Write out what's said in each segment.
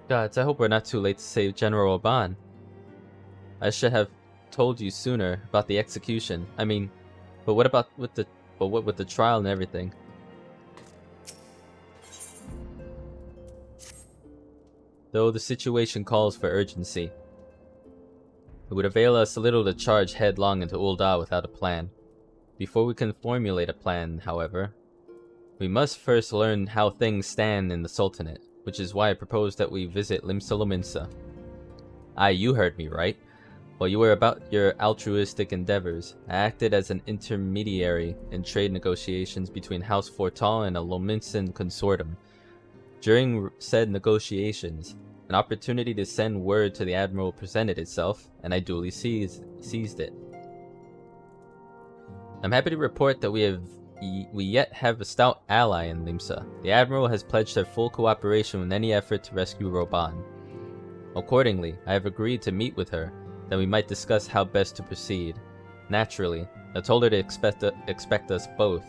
Gods, I hope we're not too late to save General Oban. I should have told you sooner about the execution. I mean, but what about with the trial and everything? Though the situation calls for urgency, it would avail us little to charge headlong into Ul'dah without a plan. Before we can formulate a plan, however, we must first learn how things stand in the Sultanate, which is why I propose that we visit Limsa. Aye, you heard me right. While you were about your altruistic endeavors, I acted as an intermediary in trade negotiations between House Fortal and a Lominsan consortium. During said negotiations, an opportunity to send word to the Admiral presented itself, and I duly seized it. I'm happy to report that we yet have a stout ally in Limsa. The Admiral has pledged her full cooperation with any effort to rescue Roban. Accordingly, I have agreed to meet with her, that we might discuss how best to proceed. Naturally, I told her to expect us both.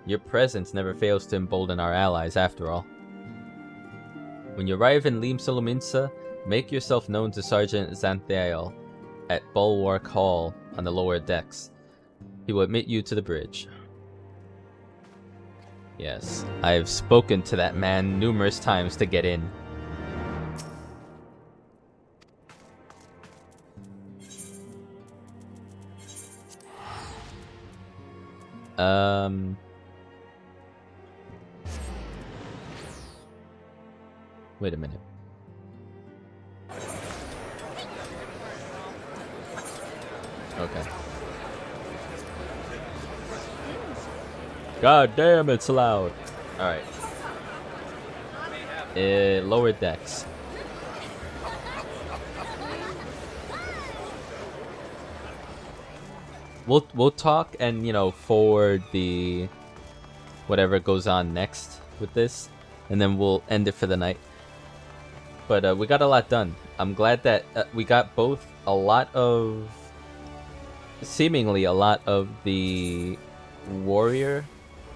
Your presence never fails to embolden our allies, after all. When you arrive in Limsa, make yourself known to Sergeant Xanthael at Bulwark Hall on the lower decks. He will admit you to the bridge. Yes, I have spoken to that man numerous times to get in. Wait a minute. Okay. God damn, it's loud. Alright. Lower decks. We'll talk and, you know, forward the whatever goes on next with this, and then we'll end it for the night. But we got a lot done. I'm glad that we got both seemingly a lot of the warrior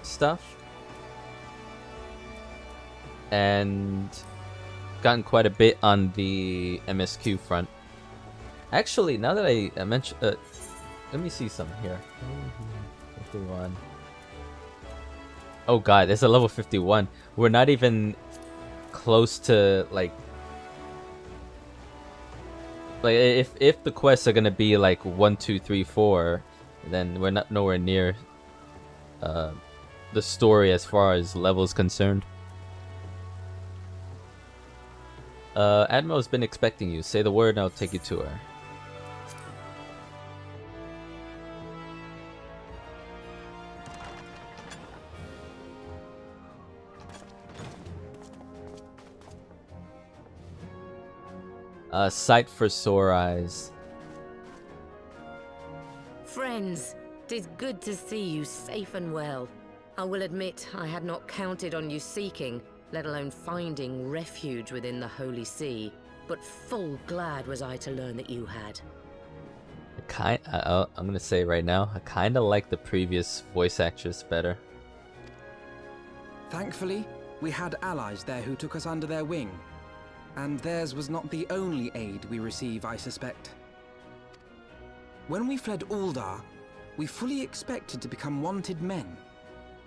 stuff, and gotten quite a bit on the MSQ front. Actually, now that I mentioned, let me see something here. 51. Oh god, there's a level 51. We're not even close to like if the quests are gonna be like 1, 2, 3, 4, then we're not nowhere near the story as far as levels concerned. Admiral's been expecting you. Say the word and I'll take you to her. Sight for sore eyes. Friends, 'tis good to see you safe and well. I will admit I had not counted on you seeking, let alone finding refuge within the Holy See, but full glad was I to learn that you had. I'm gonna say right now, I kinda like the previous voice actress better. Thankfully, we had allies there who took us under their wing. And theirs was not the only aid we receive, I suspect. When we fled Ul'dah, we fully expected to become wanted men,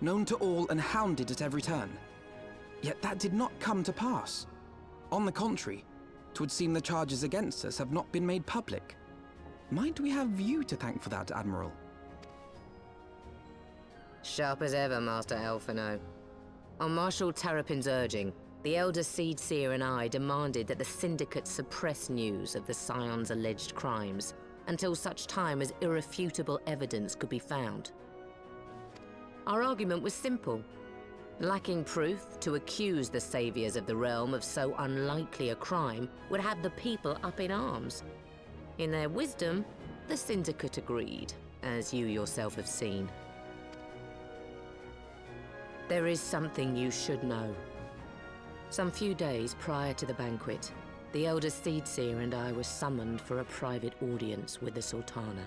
known to all and hounded at every turn. Yet that did not come to pass. On the contrary, 'twould seem the charges against us have not been made public. Might we have you to thank for that, Admiral? Sharp as ever, Master Elfino. On Marshal Terrapin's urging, the Elder Seed Seer and I demanded that the Syndicate suppress news of the Scion's alleged crimes until such time as irrefutable evidence could be found. Our argument was simple. Lacking proof, to accuse the saviors of the realm of so unlikely a crime would have the people up in arms. In their wisdom, the Syndicate agreed, as you yourself have seen. There is something you should know. Some few days prior to the banquet, the Elder Seedseer and I were summoned for a private audience with the Sultana.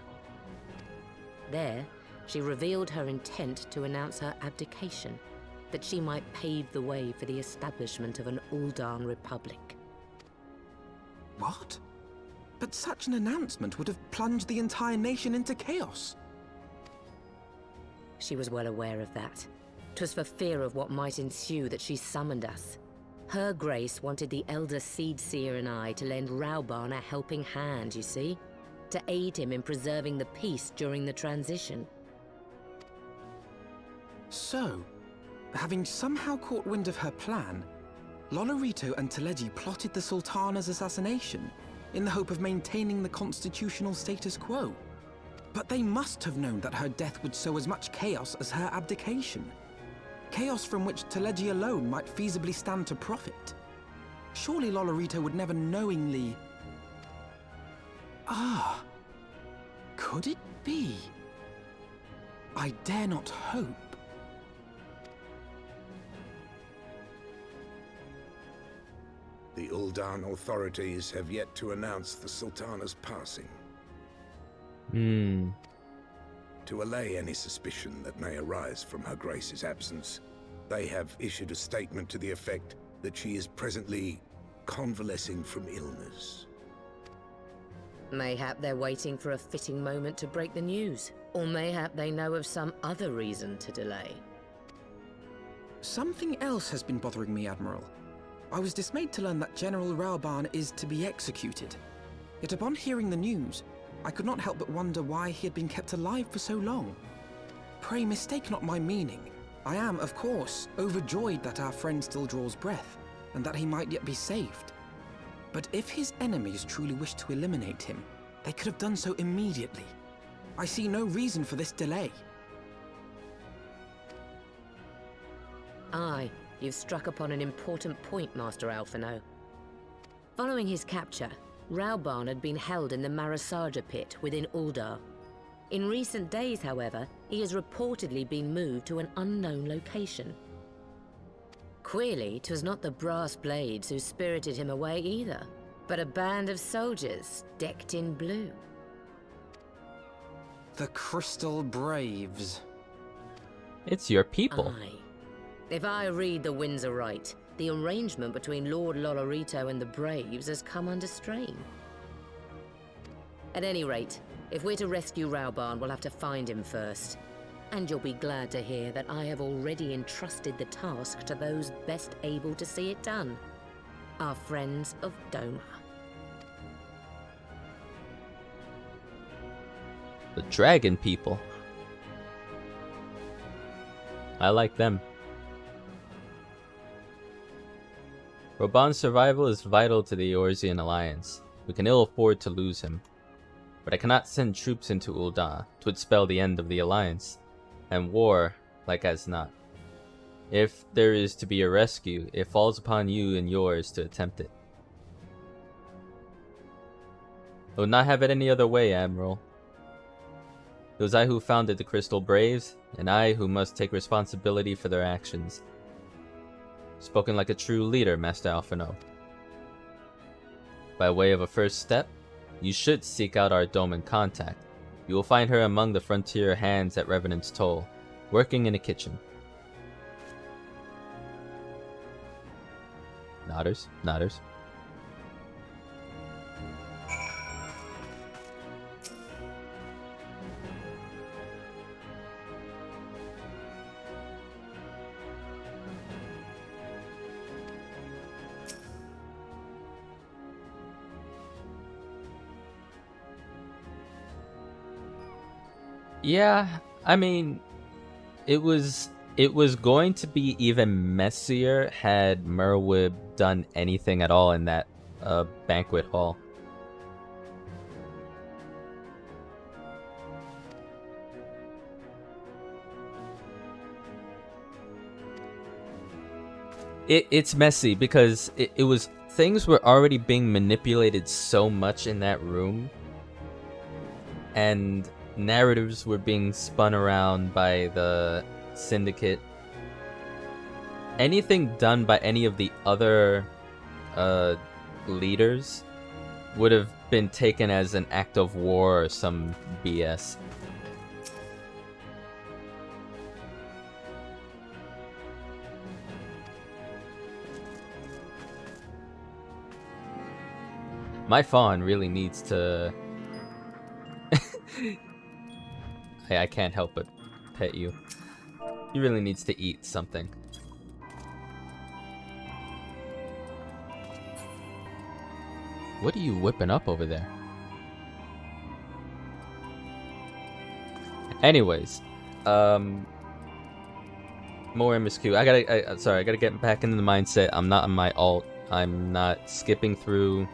There, she revealed her intent to announce her abdication, that she might pave the way for the establishment of an Ul'dah Republic. What? But such an announcement would have plunged the entire nation into chaos. She was well aware of that. 'Twas for fear of what might ensue that she summoned us. Her Grace wanted the Elder Seedseer and I to lend Rauban a helping hand, you see? To aid him in preserving the peace during the transition. So, having somehow caught wind of her plan, Lolorito and Teleji plotted the Sultana's assassination in the hope of maintaining the constitutional status quo. But they must have known that her death would sow as much chaos as her abdication. Chaos from which Teleji alone might feasibly stand to profit. Surely Lolorito would never knowingly... Ah, could it be? I dare not hope. The Uldan authorities have yet to announce the Sultana's passing. To allay any suspicion that may arise from Her Grace's absence, they have issued a statement to the effect that she is presently convalescing from illness. Mayhap they're waiting for a fitting moment to break the news. Or mayhap they know of some other reason to delay. Something else has been bothering me, Admiral. I was dismayed to learn that General Rauban is to be executed. Yet upon hearing the news, I could not help but wonder why he had been kept alive for so long. Pray mistake not my meaning. I am, of course, overjoyed that our friend still draws breath, and that he might yet be saved. But if his enemies truly wished to eliminate him, they could have done so immediately. I see no reason for this delay. Aye, you've struck upon an important point, Master Alphino. Following his capture, Rauban had been held in the Marasaja pit within Uldar. In recent days, however, he has reportedly been moved to an unknown location. Queerly, 'twas not the Brass Blades who spirited him away either, but a band of soldiers decked in blue. The Crystal Braves. It's your people. Aye. If I read the winds aright, the arrangement between Lord Lolorito and the Braves has come under strain. At any rate, if we're to rescue Rauban, we'll have to find him first. And you'll be glad to hear that I have already entrusted the task to those best able to see it done. Our friends of Doma. The dragon people. I like them. Rauban's survival is vital to the Eorzean Alliance. We can ill afford to lose him. But I cannot send troops into Ul'dah. 'Twould spell the end of the Alliance. And war, like as not. If there is to be a rescue, it falls upon you and yours to attempt it. I would not have it any other way, Admiral. It was I who founded the Crystal Braves, and I who must take responsibility for their actions. Spoken like a true leader, Master Alphino. By way of a first step, you should seek out our Doman contact. You will find her among the frontier hands at Revenant's Toll, working in a kitchen. Nodders, nodders. Yeah, I mean, it was going to be even messier had Merwib done anything at all in that banquet hall. It's messy because it was, things were already being manipulated so much in that room, and narratives were being spun around by the Syndicate. Anything done by any of the other leaders would have been taken as an act of war or some BS. My fawn really needs to... Hey, I can't help but pet you. He really needs to eat something. What are you whipping up over there? Anyways, more MSQ. I gotta get back into the mindset. I'm not on my alt. I'm not skipping through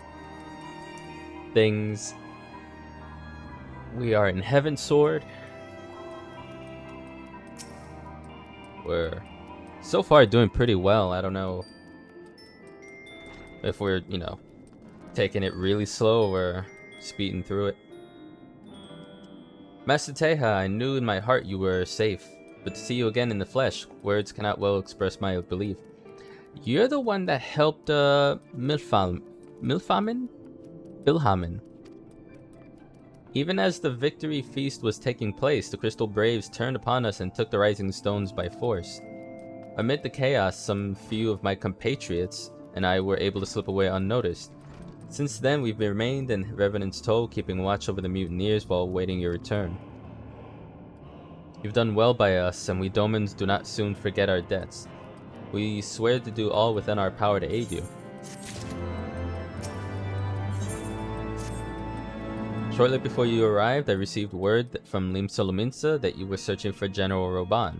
things. We are in Heavensward. We're so far doing pretty well. I don't know if we're, you know, taking it really slow or speeding through it. Master Teja, I knew in my heart you were safe, but to see you again in the flesh, words cannot well express my belief. You're the one that helped Bilhamin? Even as the victory feast was taking place, the Crystal Braves turned upon us and took the Rising Stones by force. Amid the chaos, some few of my compatriots and I were able to slip away unnoticed. Since then, we've remained in Revenant's Toll, keeping watch over the mutineers while awaiting your return. You've done well by us, and we Domans do not soon forget our debts. We swear to do all within our power to aid you. Shortly before you arrived, I received word from Lim Solominsa that you were searching for General Roban.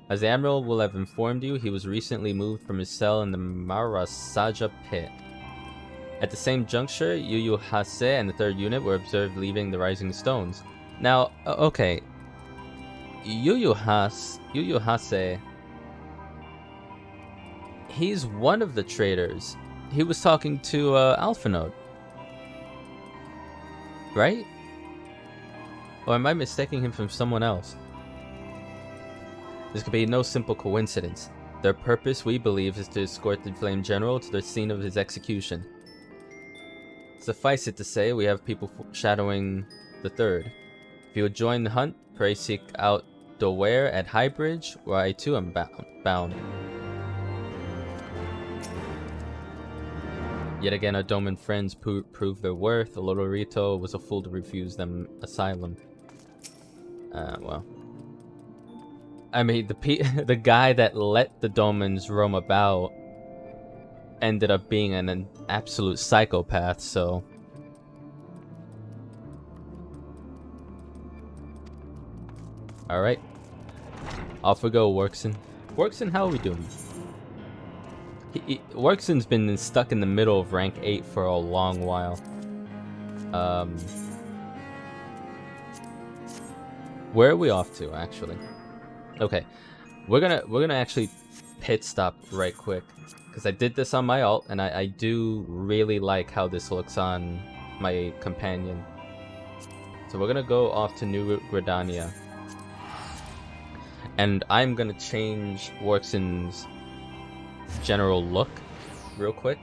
As the Admiral will have informed you, he was recently moved from his cell in the Marasaja pit. At the same juncture, Yuyu Hase and the 3rd unit were observed leaving the Rising Stones. Now, okay. Yuyu Hase... He's one of the traitors. He was talking to Alphanode. Right? Or am I mistaking him from someone else? This could be no simple coincidence. Their purpose, we believe, is to escort the Flame General to the scene of his execution. Suffice it to say, we have people shadowing the 3rd. If you would join the hunt, pray seek out Doware at Highbridge, where I too am bound. Yet again, our Doman friends proved their worth. Olorito was a fool to refuse them asylum. Well. I mean, the guy that let the Domans roam about ended up being an absolute psychopath, so... Alright. Off we go, Workson. Workson, how are we doing? Workson's been stuck in the middle of rank 8 for a long while. Where are we off to, actually? Okay. We're gonna actually pit stop right quick. Because I did this on my alt, and I do really like how this looks on my companion. So we're gonna go off to New Gridania. And I'm gonna change Workson's general look real quick.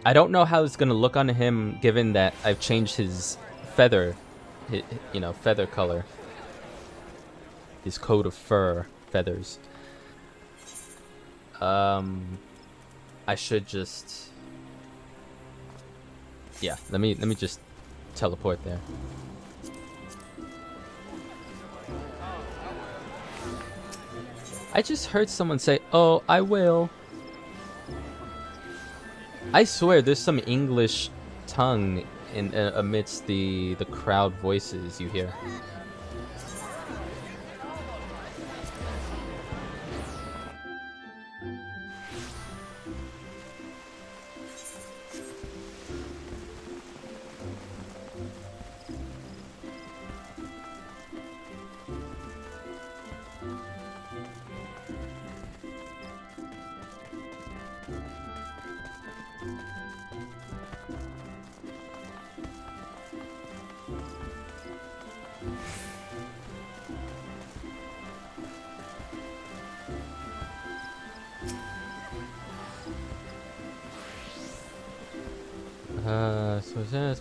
I don't know how it's gonna look on him, given that I've changed his feather, you know, feather color. His coat of fur feathers. I should just... Yeah, let me just teleport there. I just heard someone say, "Oh, I will." I swear there's some English tongue in amidst the crowd voices you hear.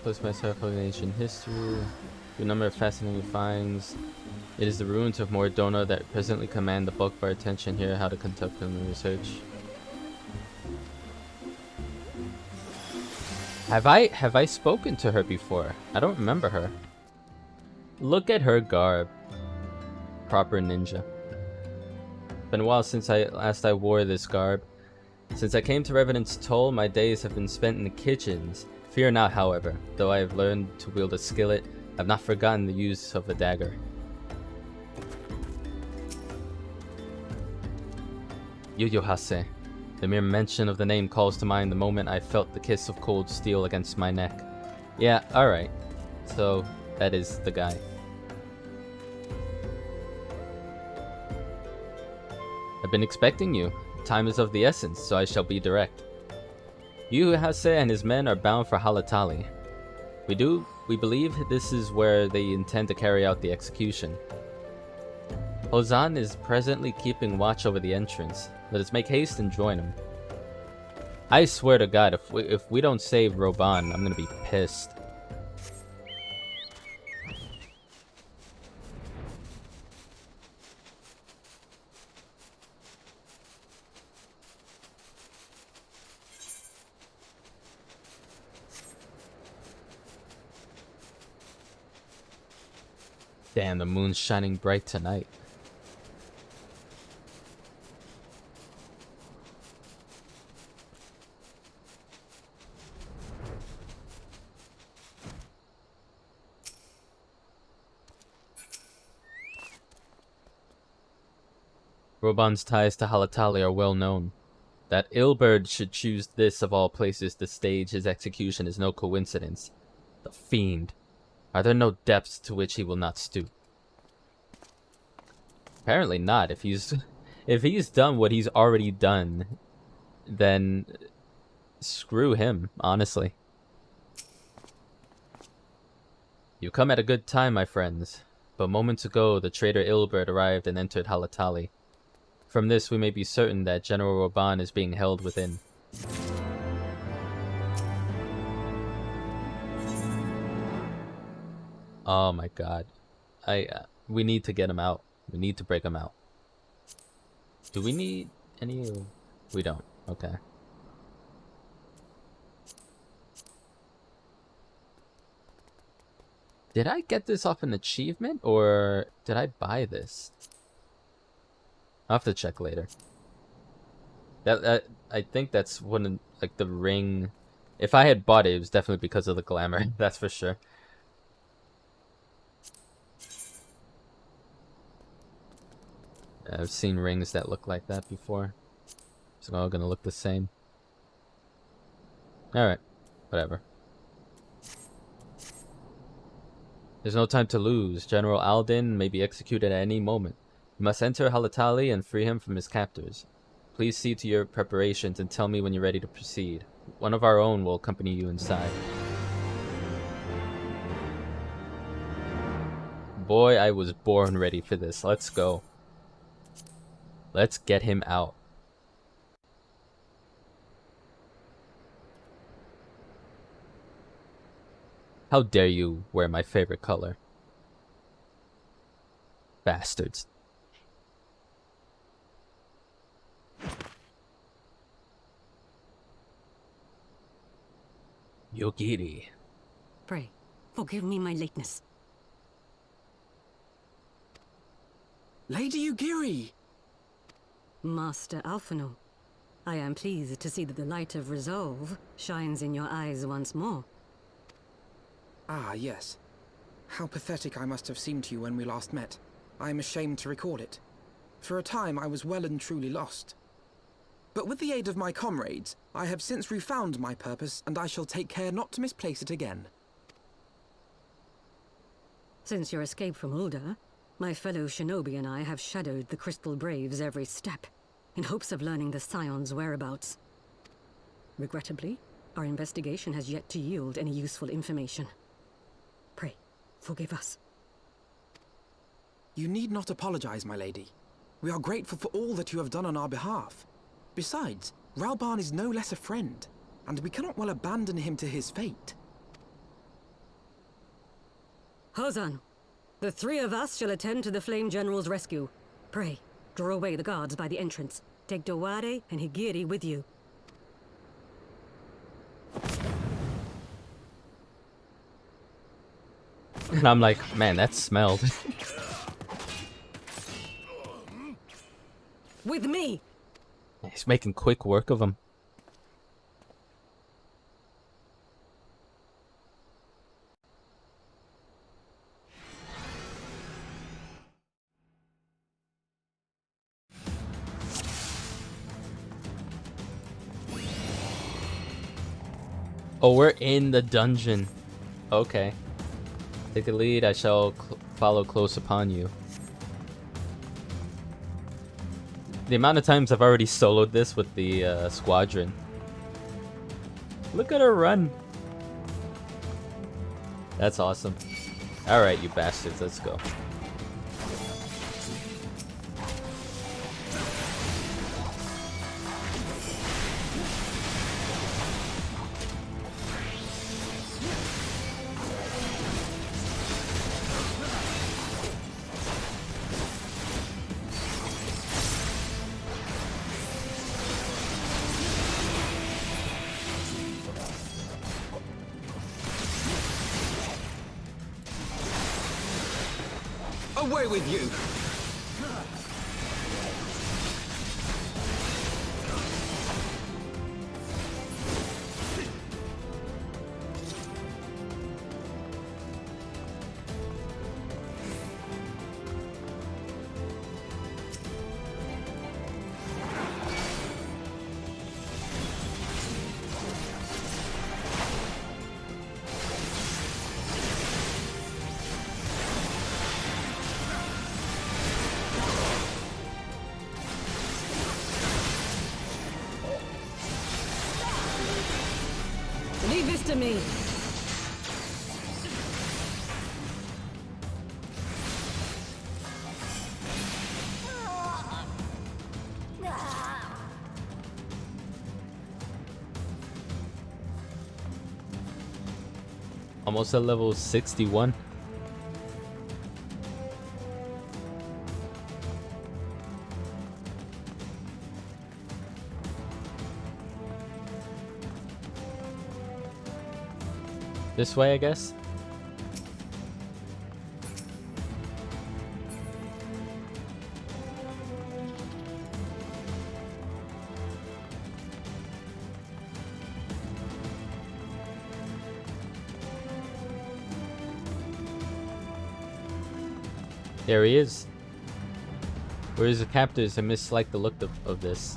Place myself in ancient history. A number of fascinating finds. It is the ruins of Mordona that presently command the bulk of our attention here. How to conduct the research. Have I spoken to her before? I don't remember her. Look at her garb. Proper ninja. Been a while since I wore this garb. Since I came to Revenant's Toll, my days have been spent in the kitchens. Fear not, however, though I have learned to wield a skillet, I have not forgotten the use of a dagger. Yu-Yu-Hase. The mere mention of the name calls to mind the moment I felt the kiss of cold steel against my neck. Yeah, alright. So, that is the guy. I've been expecting you. Time is of the essence, so I shall be direct. Yu-Hase and his men are bound for Halatali. We believe this is where they intend to carry out the execution. Hozan is presently keeping watch over the entrance. Let us make haste and join him. I swear to God, if we don't save Roban, I'm gonna be pissed. Damn, the moon's shining bright tonight. Roban's ties to Halatali are well known. That Ilberd should choose this of all places to stage his execution is no coincidence. The fiend. Are there no depths to which he will not stoop? Apparently not. If he's done what he's already done, then screw him, honestly. You come at a good time, my friends. But moments ago, the traitor Ilberd arrived and entered Halatali. From this, we may be certain that General Roban is being held within. Oh my god. We need to get him out. We need to break him out. Do we need any? We don't. Okay. Did I get this off an achievement, or did I buy this? I'll have to check later. I think that's one of, like, the ring. If I had bought it, it was definitely because of the glamour. That's for sure. I've seen rings that look like that before. It's all gonna look the same. Alright. Whatever. There's no time to lose. General Alden may be executed at any moment. You must enter Halatali and free him from his captors. Please see to your preparations and tell me when you're ready to proceed. One of our own will accompany you inside. Boy, I was born ready for this. Let's go. Let's get him out. How dare you wear my favorite color? Bastards. Yogiri. Pray, forgive me my lateness. Lady Yugiri! Master Alphino, I am pleased to see that the light of resolve shines in your eyes once more. Ah, yes. How pathetic I must have seemed to you when we last met. I am ashamed to recall it. For a time I was well and truly lost. But with the aid of my comrades, I have since refound my purpose, and I shall take care not to misplace it again. Since your escape from Ulda, my fellow shinobi and I have shadowed the Crystal Braves every step, in hopes of learning the Scion's whereabouts. Regrettably, our investigation has yet to yield any useful information. Pray, forgive us. You need not apologize, my lady. We are grateful for all that you have done on our behalf. Besides, Rauban is no less a friend, and we cannot well abandon him to his fate. Hozan, the three of us shall attend to the Flame General's rescue. Pray, draw away the guards by the entrance. Take Doware and Higiri with you. And I'm like, man, that smelled. With me! He's making quick work of him. Oh, we're in the dungeon. Okay. Take a lead, I shall follow close upon you. The amount of times I've already soloed this with the squadron. Look at her run. That's awesome. Alright, you bastards, let's go. Away with you! Leave this to me! Almost at level 61. This way, I guess? There he is. Where's the captors? I mislike the look of this.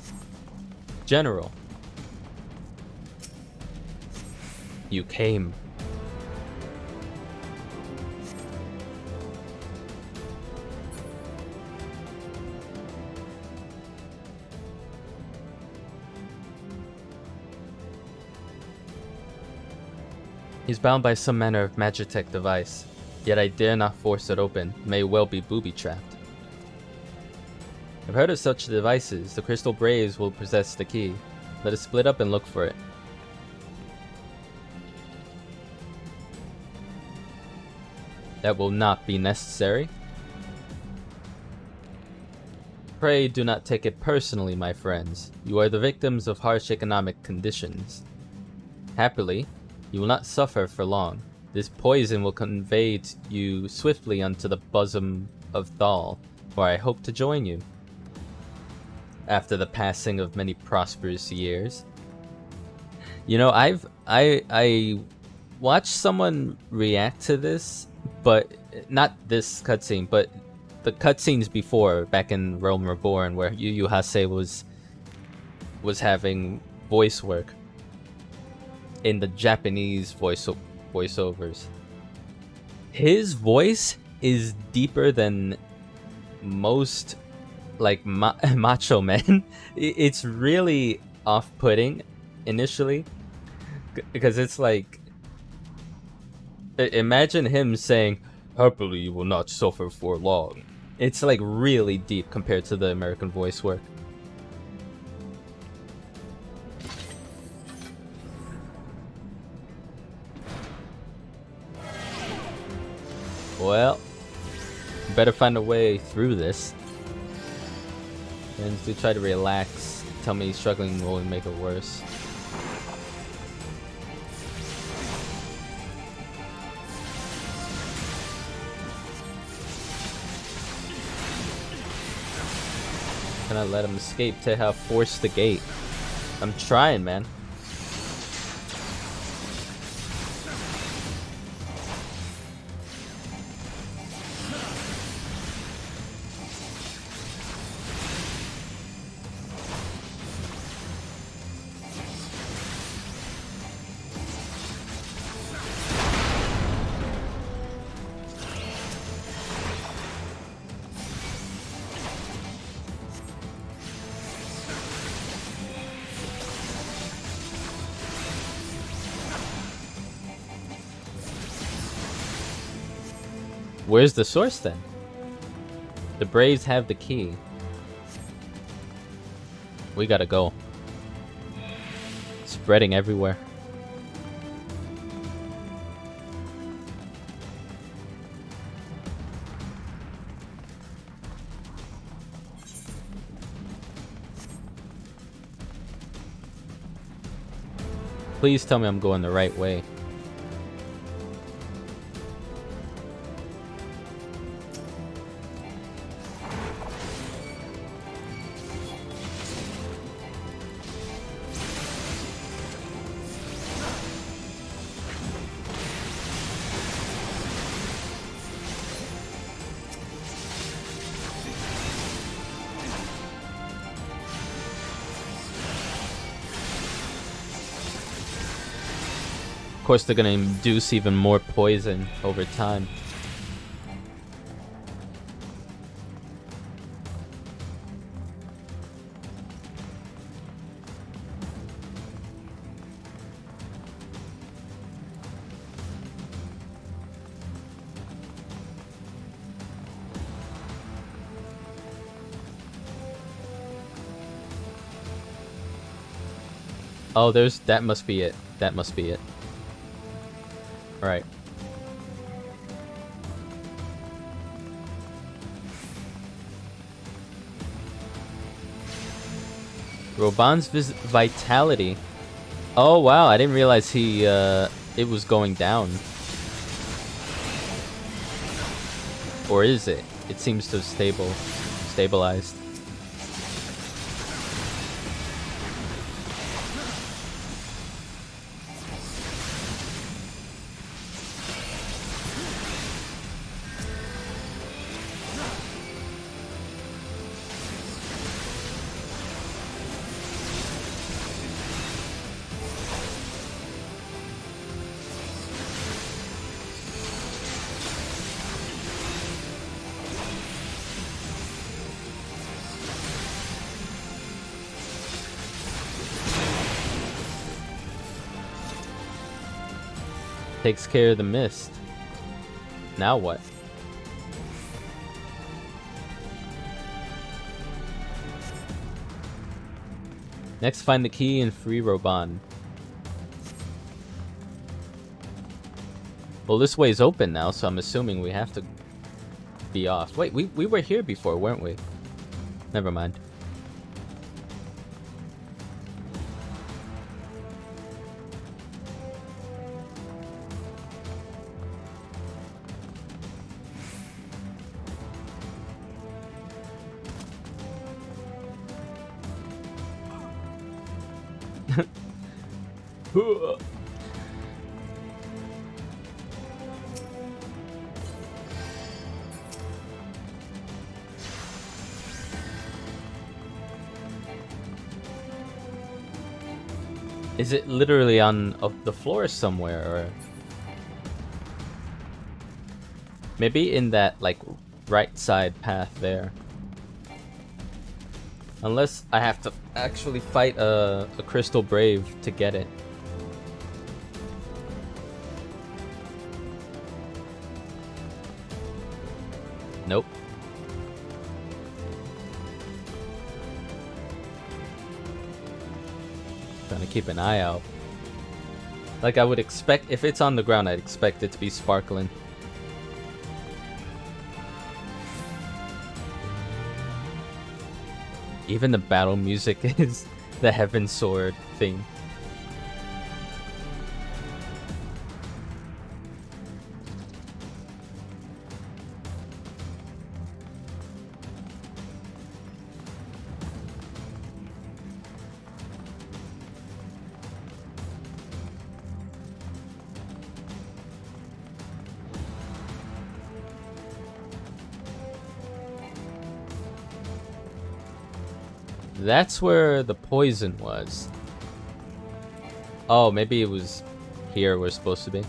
General. You came. He's bound by some manner of magitech device, yet I dare not force it open. It may well be booby-trapped. I've heard of such devices. The Crystal Braves will possess the key. Let us split up and look for it. That will not be necessary. Pray do not take it personally, my friends. You are the victims of harsh economic conditions. Happily, you will not suffer for long. This poison will convey you swiftly unto the bosom of Thal, where I hope to join you. After the passing of many prosperous years. You know, I watched someone react to this, but not this cutscene, but the cutscenes before, back in Realm Reborn, where Yu Yu Hase was having voice work in the Japanese voiceovers. His voice is deeper than most like macho men. It's really off-putting initially, because it's like, imagine him saying, "Happily you will not suffer for long." It's like really deep compared to the American voice work. Well, better find a way through this. And do try to relax. Tell me struggling will only make it worse. Cannot let him escape. Teha, force the gate. I'm trying, man. Where's the source then? The Braves have the key. We gotta go. Spreading everywhere. Please tell me I'm going the right way. Of course, they're gonna induce even more poison over time. Oh, that must be it. That must be it. Right. Roban's vitality. Oh wow, I didn't realize it was going down. Or is it? It seems to have stabilized. Takes care of the mist. Now what? Next, find the key and free Roban. Well, this way's open now, so I'm assuming we have to be off. Wait, we were here before, weren't we? Never mind. Is it literally on the floor somewhere, or maybe in that like right side path there? Unless I have to actually fight a crystal brave to get it. Nope. Trying to keep an eye out. Like I would expect, if it's on the ground, I'd expect it to be sparkling. Even the battle music is the Heavensward theme. That's where the poison was. Oh, maybe it was here we're supposed to be.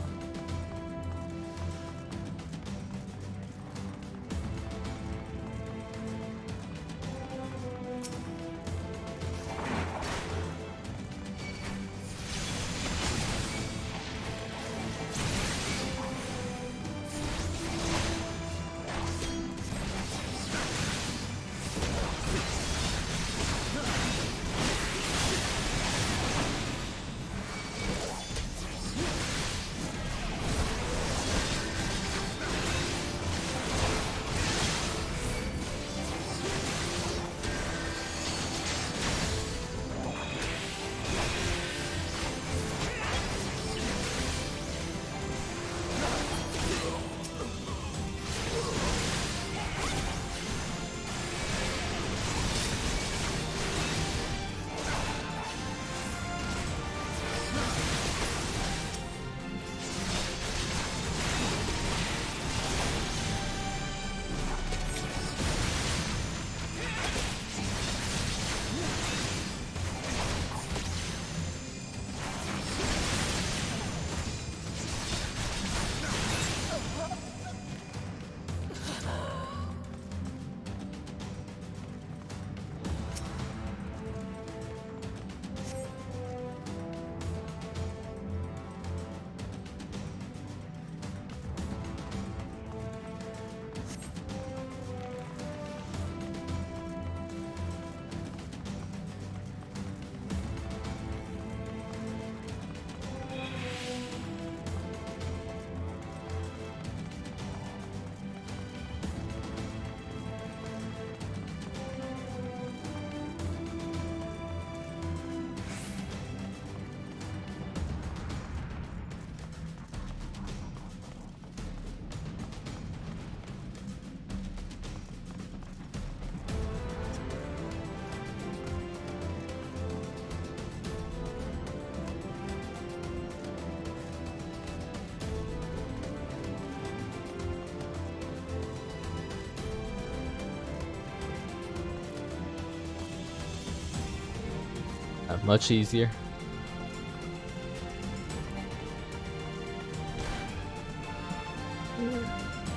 Much easier.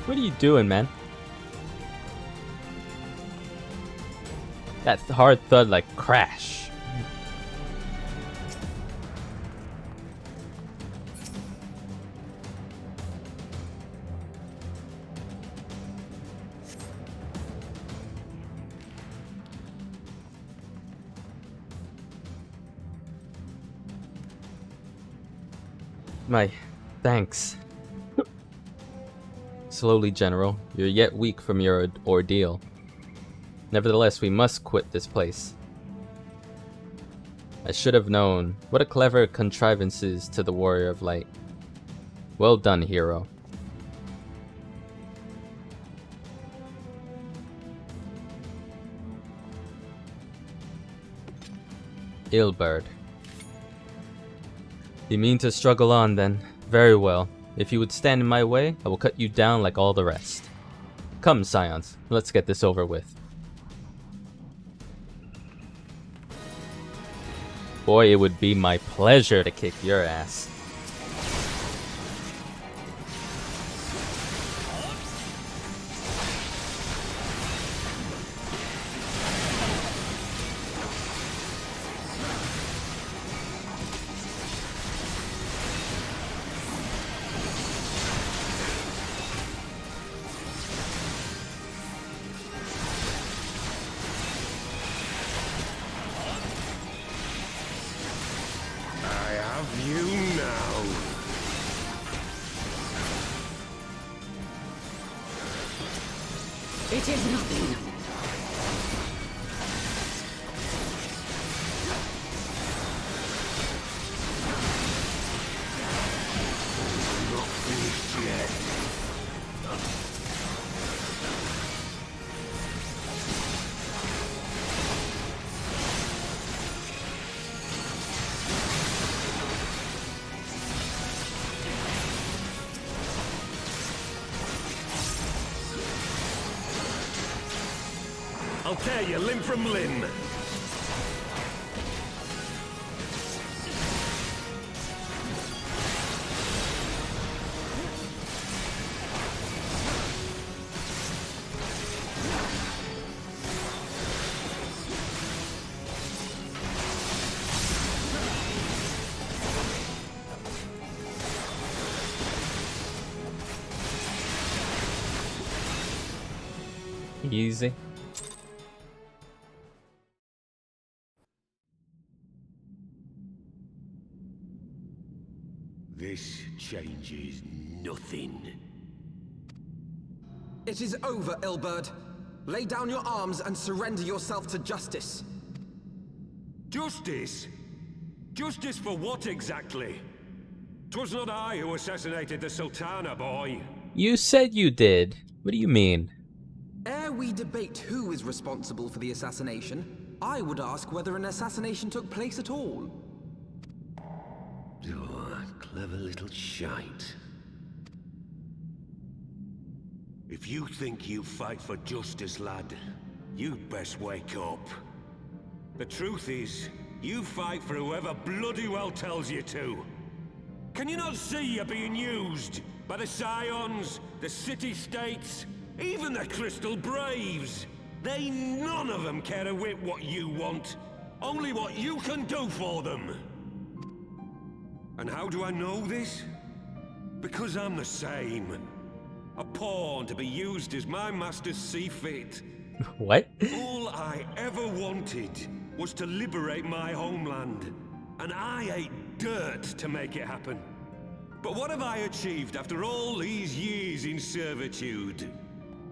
What are you doing, man? That hard thud like crash. My thanks. Slowly, General. You're yet weak from your ordeal. Nevertheless, we must quit this place. I should have known. What a clever contrivances to the Warrior of Light. Well done, hero. Ilberd. You mean to struggle on, then? Very well. If you would stand in my way, I will cut you down like all the rest. Come, Scions. Let's get this over with. Boy, it would be my pleasure to kick your ass. It is nothing. Not finished yet. I'll tear you limb from limb. Easy. This changes nothing. It is over, Ilberd. Lay down your arms and surrender yourself to justice. Justice? Justice for what exactly? 'Twas not I who assassinated the Sultana, boy. You said you did. What do you mean? Ere we debate who is responsible for the assassination, I would ask whether an assassination took place at all. Oh, clever little shite. If you think you fight for justice, lad, you'd best wake up. The truth is, you fight for whoever bloody well tells you to. Can you not see you're being used? By the Scions, the City-States, even the Crystal Braves. They none of them care a whit what you want. Only what you can do for them. And how do I know this? Because I'm the same. A pawn to be used as my masters see fit. What? All I ever wanted was to liberate my homeland. And I ate dirt to make it happen. But what have I achieved after all these years in servitude?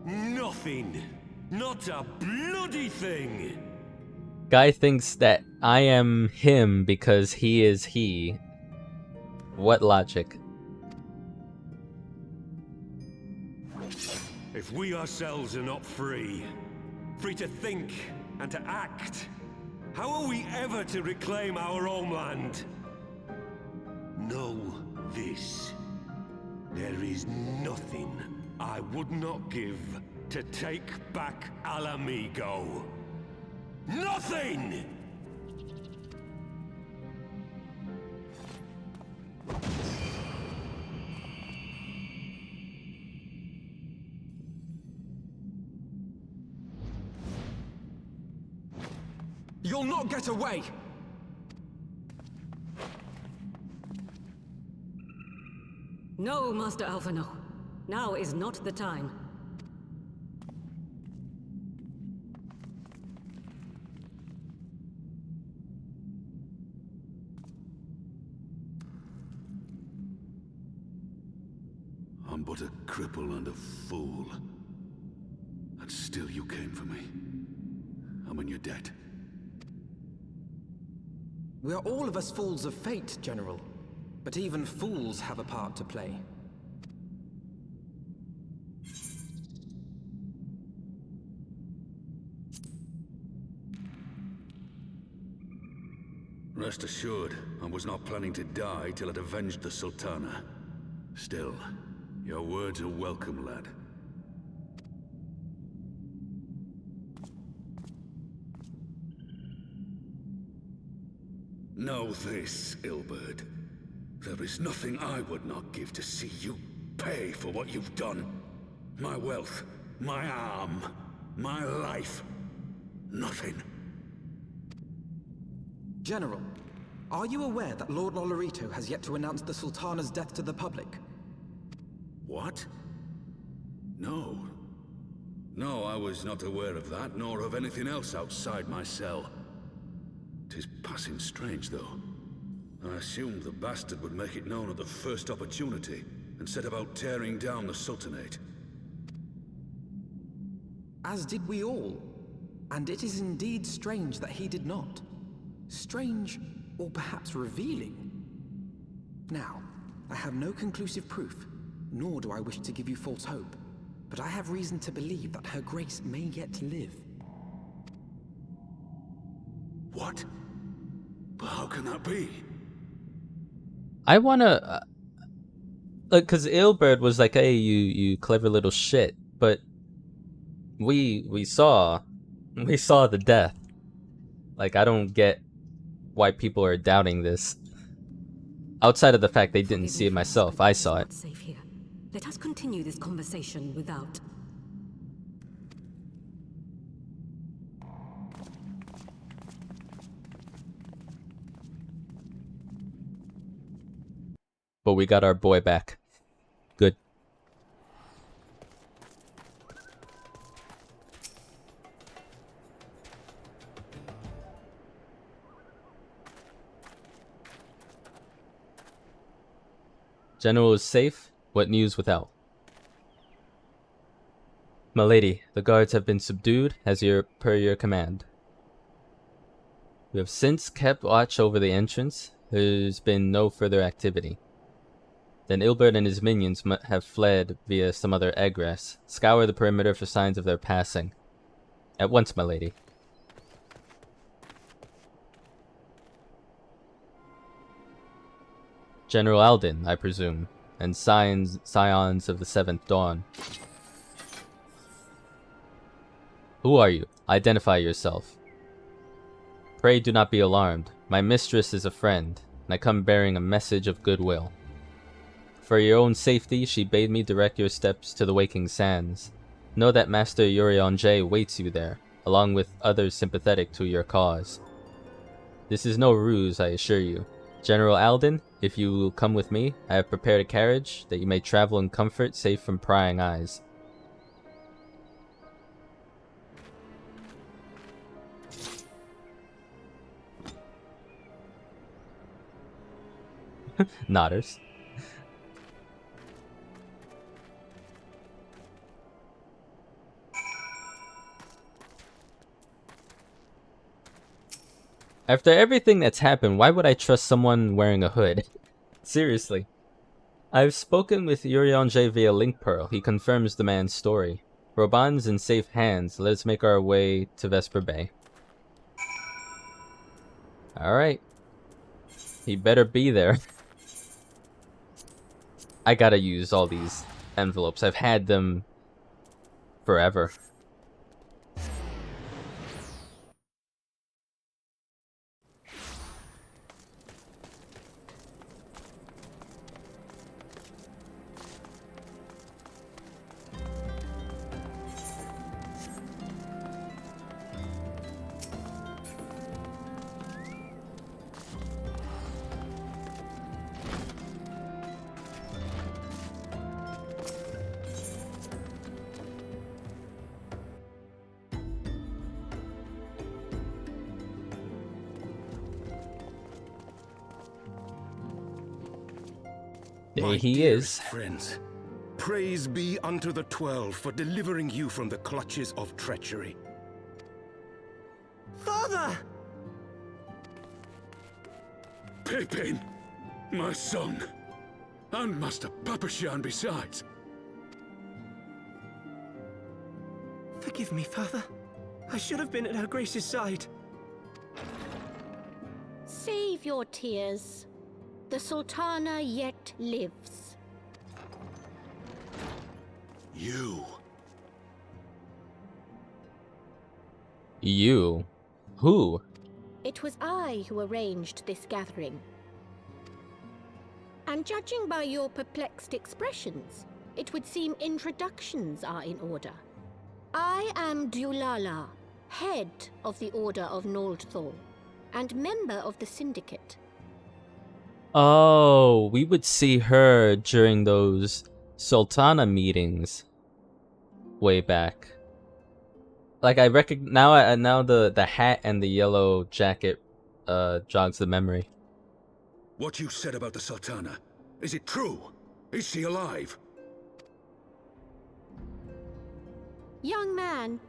Nothing. Not a bloody thing. Guy thinks that I am him because he is he. What logic? If we ourselves are not free, free to think and to act, how are we ever to reclaim our homeland? Know this. There is nothing I would not give to take back Alamigo. Nothing! You'll not get away! No, Master Alphino. Now is not the time. I'm but a cripple and a fool. And still you came for me. I'm in your debt. We are all of us fools of fate, General. But even fools have a part to play. Rest assured, I was not planning to die till I'd avenged the Sultana. Still, your words are welcome, lad. Know this, Ilberd. There is nothing I would not give to see you pay for what you've done. My wealth, my arm, my life. Nothing. General, are you aware that Lord Lolorito has yet to announce the Sultana's death to the public? What? No. No, I was not aware of that, nor of anything else outside my cell. 'Tis passing strange, though. I assumed the bastard would make it known at the first opportunity, and set about tearing down the Sultanate. As did we all. And it is indeed strange that he did not. Strange, or perhaps revealing. Now, I have no conclusive proof, nor do I wish to give you false hope, but I have reason to believe that Her Grace may yet live. What? But how can that be? I wanna... Look, cause Ilberd was like, hey, you clever little shit, but... We saw the death. Like, I don't get why people are doubting this. Outside of the fact they didn't see it myself, I saw it. Safe here. Let us continue this conversation without. But we got our boy back. Good. General is safe. What news without? My lady, the guards have been subdued per your command. We have since kept watch over the entrance. There's been no further activity. Then Ilbert and his minions have fled via some other egress. Scour the perimeter for signs of their passing. At once, my lady. General Alden, I presume, and scions of the 7th Dawn. Who are you? Identify yourself. Pray do not be alarmed. My mistress is a friend, and I come bearing a message of goodwill. For your own safety, she bade me direct your steps to the Waking Sands. Know that Master Urion waits you there, along with others sympathetic to your cause. This is no ruse, I assure you. General Alden, if you will come with me, I have prepared a carriage that you may travel in comfort, safe from prying eyes. Nodders. After everything that's happened, why would I trust someone wearing a hood? Seriously. I've spoken with Urion via Link Pearl. He confirms the man's story. Roban's in safe hands. Let us make our way to Vesper Bay. Alright. He better be there. I gotta use all these envelopes. I've had them forever. There he is. Friends, praise be unto the 12 for delivering you from the clutches of treachery. Father! Pippin, my son, and Master Papashan besides. Forgive me, Father. I should have been at Her Grace's side. Save your tears. The Sultana yet lives. You. You? Who? It was I who arranged this gathering. And judging by your perplexed expressions, it would seem introductions are in order. I am Dulala, head of the Order of Noldthal, and member of the Syndicate. Oh, we would see her during those Sultana meetings way back. Like I recognize now the hat and the yellow jacket jogs the memory. What you said about the Sultana, is it true? Is she alive? Young man,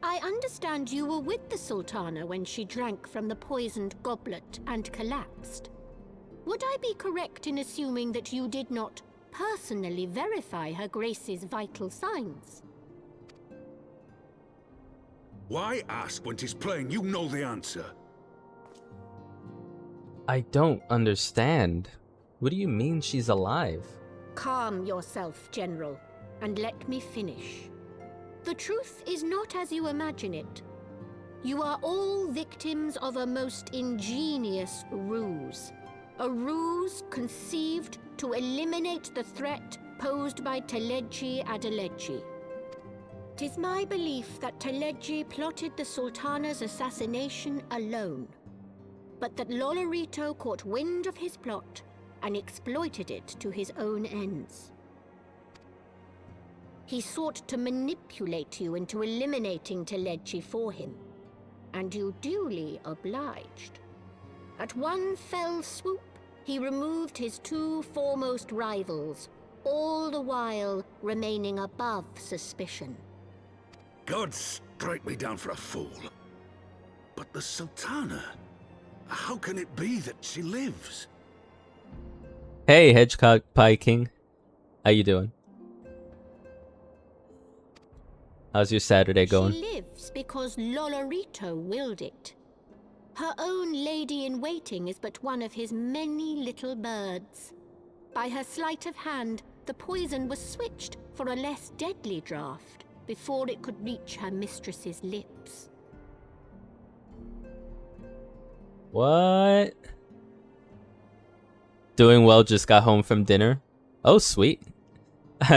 I understand you were with the Sultana when she drank from the poisoned goblet and collapsed. Would I be correct in assuming that you did not personally verify Her Grace's vital signs? Why ask when 'tis plain you know the answer? I don't understand. What do you mean she's alive? Calm yourself, General, and let me finish. The truth is not as you imagine it. You are all victims of a most ingenious ruse. A ruse conceived to eliminate the threat posed by Teleji Adeleji. 'Tis my belief that Teleji plotted the Sultana's assassination alone, but that Lolorito caught wind of his plot and exploited it to his own ends. He sought to manipulate you into eliminating Teleji for him, and you duly obliged. At one fell swoop, he removed his two foremost rivals, all the while remaining above suspicion. God strike me down for a fool. But the Sultana, how can it be that she lives? Hey, Hedgehog Pie King. How you doing? How's your Saturday going? She lives because Lolorito willed it. Her own lady-in-waiting is but one of his many little birds. By her sleight of hand, the poison was switched for a less deadly draught before it could reach her mistress's lips. What? Doing well, just got home from dinner. Oh, sweet.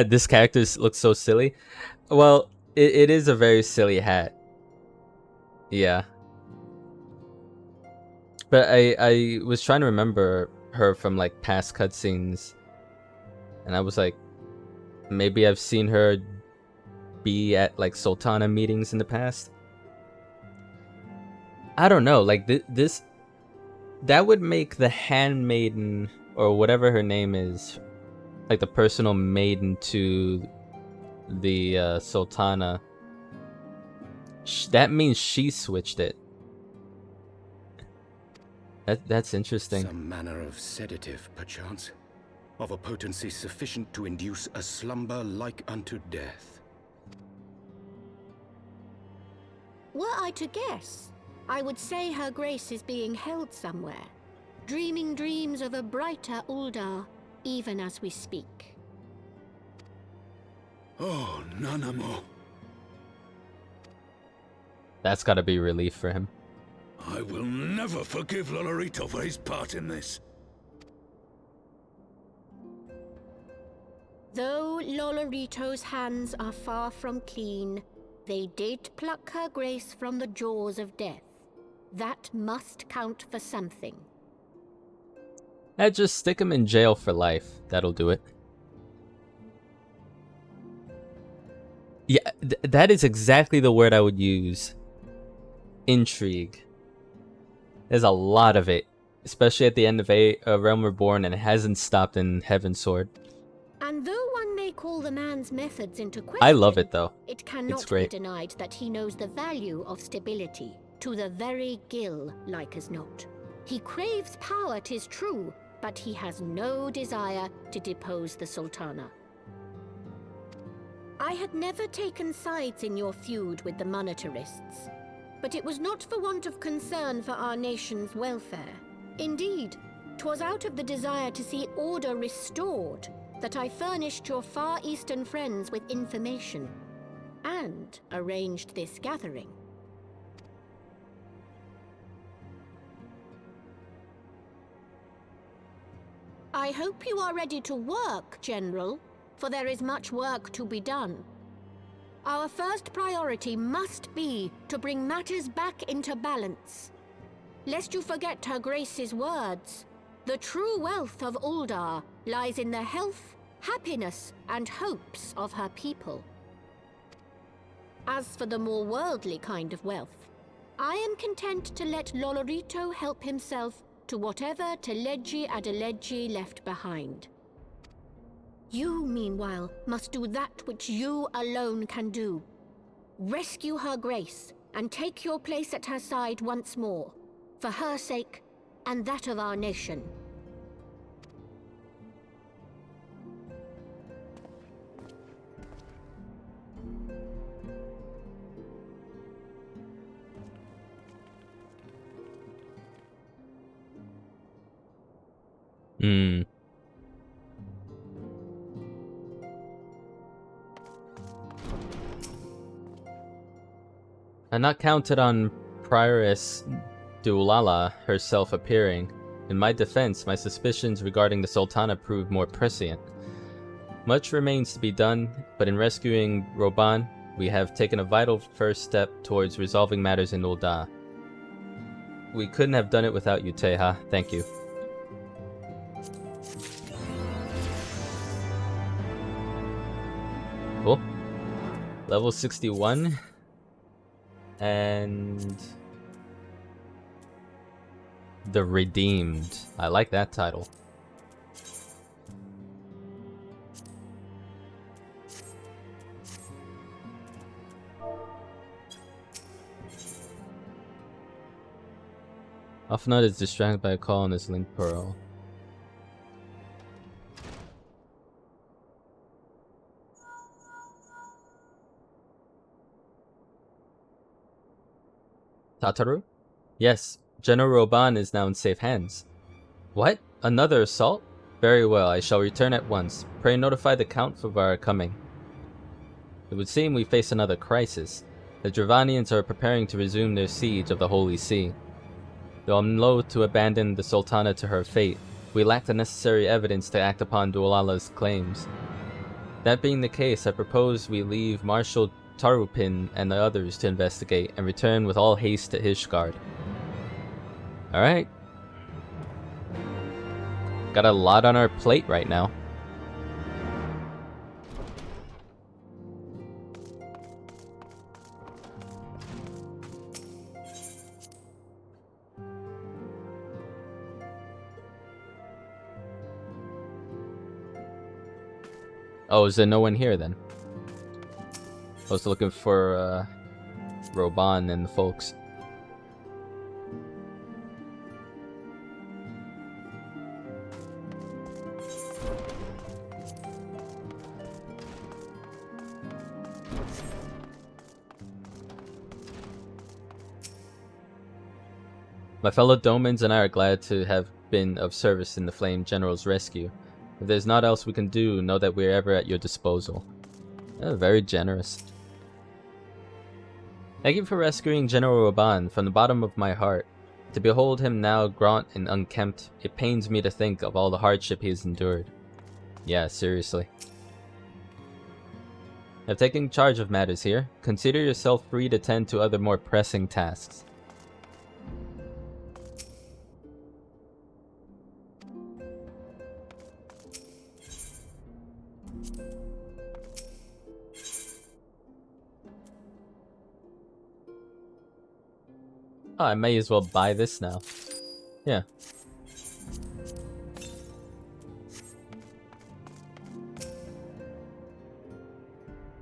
This character looks so silly. Well, it is a very silly hat. Yeah. But I was trying to remember her from like past cutscenes. And I was like, maybe I've seen her be at like Sultana meetings in the past. I don't know, like this that would make the handmaiden or whatever her name is, like the personal maiden to the Sultana. That means she switched it. That's interesting. Some manner of sedative, perchance, of a potency sufficient to induce a slumber like unto death. Were I to guess, I would say her grace is being held somewhere, dreaming dreams of a brighter Uldar, even as we speak. Oh, Nanamo. That's gotta be relief for him. I will never forgive Lolorito for his part in this. Though Lolorito's hands are far from clean, they did pluck her grace from the jaws of death. That must count for something. Just stick him in jail for life. That'll do it. Yeah, that is exactly the word I would use. Intrigue. There's a lot of it, especially at the end of Realm Reborn, and it hasn't stopped in Heavensward. And though one may call the man's methods into question, I love it though. It cannot be denied that he knows the value of stability, to the very gill, like as not. He craves power, 'tis true, but he has no desire to depose the Sultana. I had never taken sides in your feud with the monetarists, but it was not for want of concern for our nation's welfare. Indeed, 'twas out of the desire to see order restored that I furnished your Far Eastern friends with information, and arranged this gathering. I hope you are ready to work, General, for there is much work to be done. Our first priority must be to bring matters back into balance. Lest you forget Her Grace's words, the true wealth of Uldar lies in the health, happiness, and hopes of her people. As for the more worldly kind of wealth, I am content to let Lolorito help himself to whatever Teleji Adeleji left behind. You, meanwhile, must do that which you alone can do. Rescue Her Grace and take your place at her side once more, for her sake and that of our nation. I'm not counted on Prioress Dualala herself appearing. In my defense, my suspicions regarding the Sultana proved more prescient. Much remains to be done, but in rescuing Roban, we have taken a vital first step towards resolving matters in Ul'dah. We couldn't have done it without you, Teha. Thank you. Cool. Level 61. And The Redeemed. I like that title. Afnod is distracted by a call on his link pearl. Tataru? Yes, General Roban is now in safe hands. What? Another assault? Very well, I shall return at once. Pray notify the Count of our coming. It would seem we face another crisis. The Dravanians are preparing to resume their siege of the Holy See. Though I'm loath to abandon the Sultana to her fate, we lack the necessary evidence to act upon Dualala's claims. That being the case, I propose we leave Marshal Tarupin and the others to investigate and return with all haste to Hishgard. Alright. Got a lot on our plate right now. Oh, is there no one here then? I was looking for Roban and the folks. My fellow Domans and I are glad to have been of service in the Flame General's rescue. If there's naught else we can do, know that we're ever at your disposal. Oh, very generous. Thank you for rescuing General Roban from the bottom of my heart. To behold him now gaunt and unkempt, it pains me to think of all the hardship he has endured. Yeah, seriously. I've taken charge of matters here. Consider yourself free to tend to other more pressing tasks. Oh, I may as well buy this now. Yeah.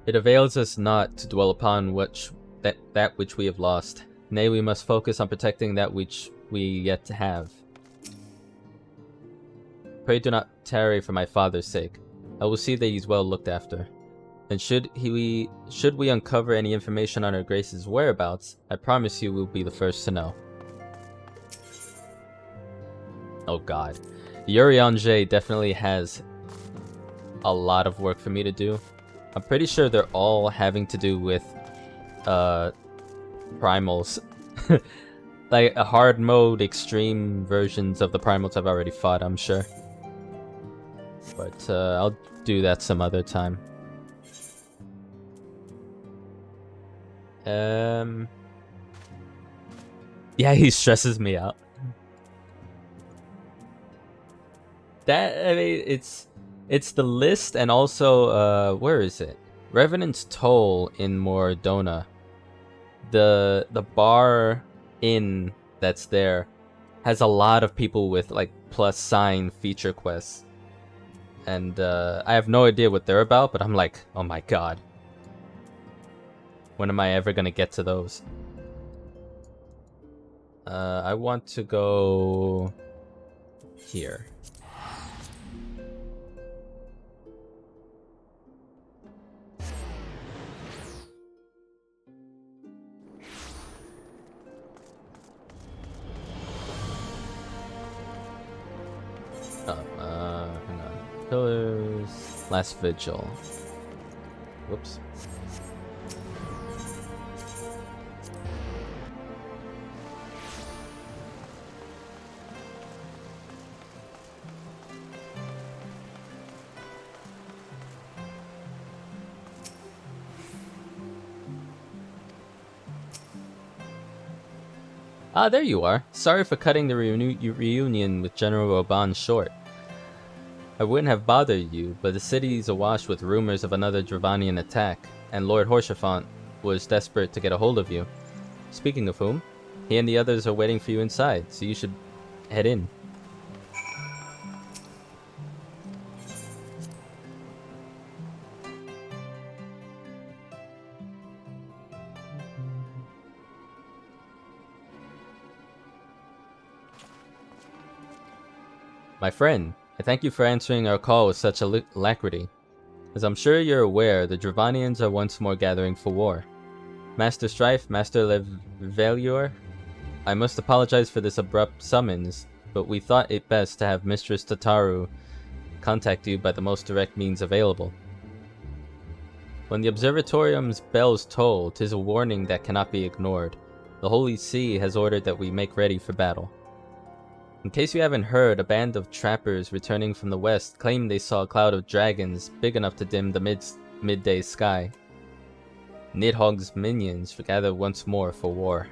It avails us not to dwell upon that which we have lost. Nay, we must focus on protecting that which we yet to have. Pray do not tarry for my father's sake. I will see that he's well looked after. And should we uncover any information on her Grace's whereabouts, I promise you we'll be the first to know. Oh god. Urianger definitely has a lot of work for me to do. I'm pretty sure they're all having to do with primals. Like a hard mode, extreme versions of the primals I've already fought, I'm sure. But I'll do that some other time. Yeah, he stresses me out. I mean, it's the list, and also where is it? Revenant's Toll in Mordona. The bar inn that's there has a lot of people with like plus sign feature quests, and I have no idea what they're about, but I'm like, oh my god. When am I ever gonna get to those? I want to go here. Hang on. Pillars. Last Vigil. Whoops. Ah, there you are. Sorry for cutting the reunion with General Roban short. I wouldn't have bothered you, but the city's awash with rumors of another Dravanian attack, and Lord Horshaphant was desperate to get a hold of you. Speaking of whom, he and the others are waiting for you inside, so you should head in. My friend, I thank you for answering our call with such alacrity. As I'm sure you're aware, the Dravanians are once more gathering for war. Master Strife, Master Levelure, I must apologize for this abrupt summons, but we thought it best to have Mistress Tataru contact you by the most direct means available. When the Observatorium's bells toll, 'tis a warning that cannot be ignored. The Holy See has ordered that we make ready for battle. In case you haven't heard, a band of trappers returning from the west claimed they saw a cloud of dragons big enough to dim the midday sky. Nidhogg's minions gather once more for war.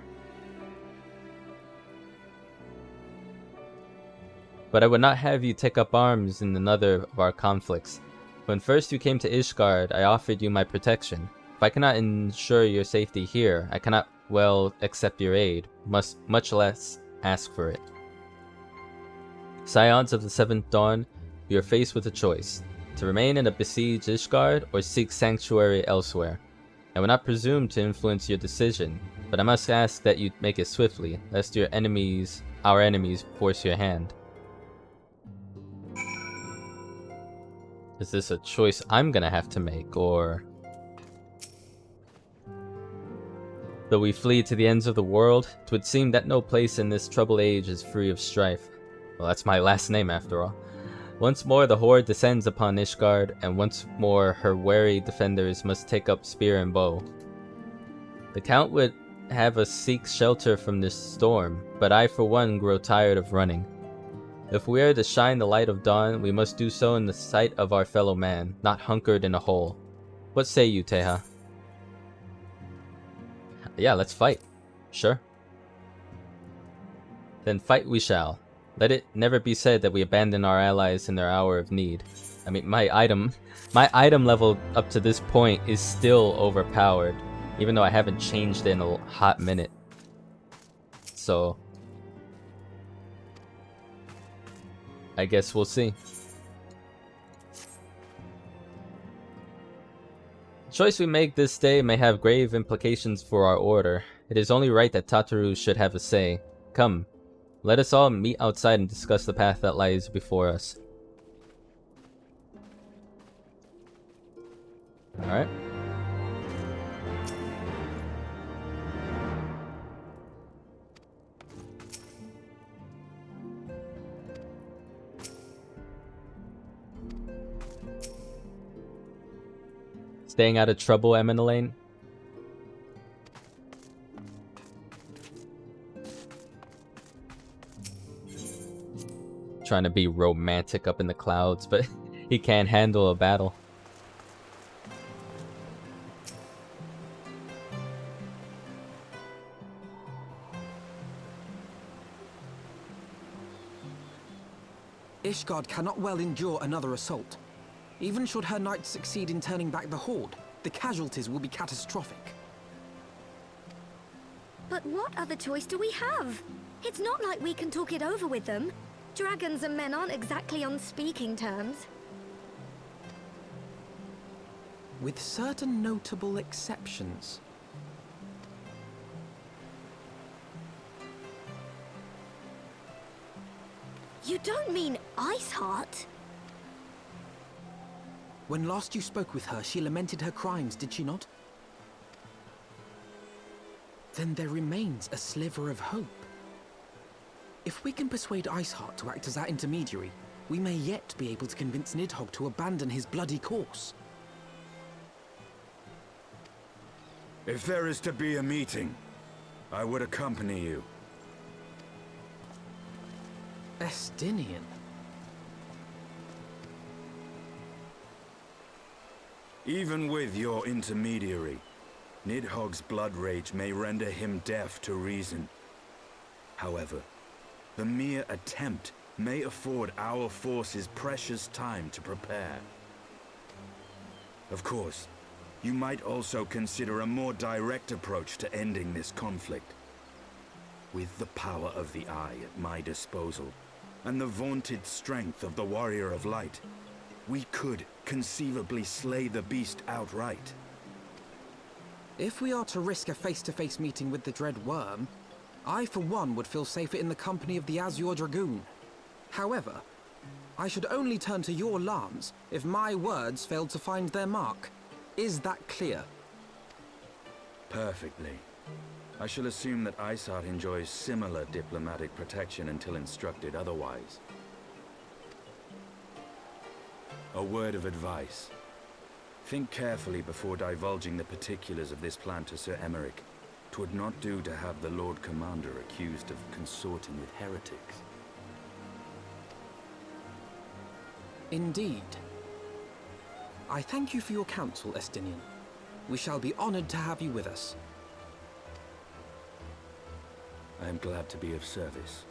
But I would not have you take up arms in another of our conflicts. When first you came to Ishgard, I offered you my protection. If I cannot ensure your safety here, I cannot well accept your aid, much less ask for it. Scions of the Seventh Dawn, we are faced with a choice, to remain in a besieged Ishgard or seek sanctuary elsewhere. I will not presume to influence your decision, but I must ask that you make it swiftly, lest our enemies, force your hand. Is this a choice I'm gonna have to make, or... Though we flee to the ends of the world, 'twould seem that no place in this troubled age is free of strife. Well, that's my last name after all. Once more the Horde descends upon Ishgard, and once more her wary defenders must take up spear and bow. The Count would have us seek shelter from this storm, but I for one grow tired of running. If we are to shine the light of dawn, we must do so in the sight of our fellow man, not hunkered in a hole. What say you, Teha? Yeah, let's fight. Sure. Then fight we shall. Let it never be said that we abandon our allies in their hour of need. I mean, my item level up to this point is still overpowered, even though I haven't changed it in a hot minute. So, I guess we'll see. The choice we make this day may have grave implications for our order. It is only right that Tataru should have a say. Come. Let us all meet outside and discuss the path that lies before us. Alright. Staying out of trouble, Eminelane? Trying to be romantic up in the clouds, but he can't handle a battle. Ishgard cannot well endure another assault. Even should her knights succeed in turning back the Horde, the casualties will be catastrophic. But what other choice do we have? It's not like we can talk it over with them. Dragons and men aren't exactly on speaking terms. With certain notable exceptions. You don't mean Iceheart? When last you spoke with her, she lamented her crimes, did she not? Then there remains a sliver of hope. If we can persuade Iceheart to act as our intermediary, we may yet be able to convince Nidhogg to abandon his bloody course. If there is to be a meeting, I would accompany you. Estinian. Even with your intermediary, Nidhogg's blood rage may render him deaf to reason. However, the mere attempt may afford our forces precious time to prepare. Of course, you might also consider a more direct approach to ending this conflict. With the power of the Eye at my disposal, and the vaunted strength of the Warrior of Light, we could conceivably slay the beast outright. If we are to risk a face-to-face meeting with the Dread Worm, I for one would feel safer in the company of the Azure Dragoon. However, I should only turn to your lance if my words failed to find their mark. Is that clear? Perfectly. I shall assume that Isart enjoys similar diplomatic protection until instructed otherwise. A word of advice. Think carefully before divulging the particulars of this plan to Sir Emeric. 'Twould not do to have the Lord Commander accused of consorting with heretics. Indeed. I thank you for your counsel, Estinian. We shall be honored to have you with us. I am glad to be of service.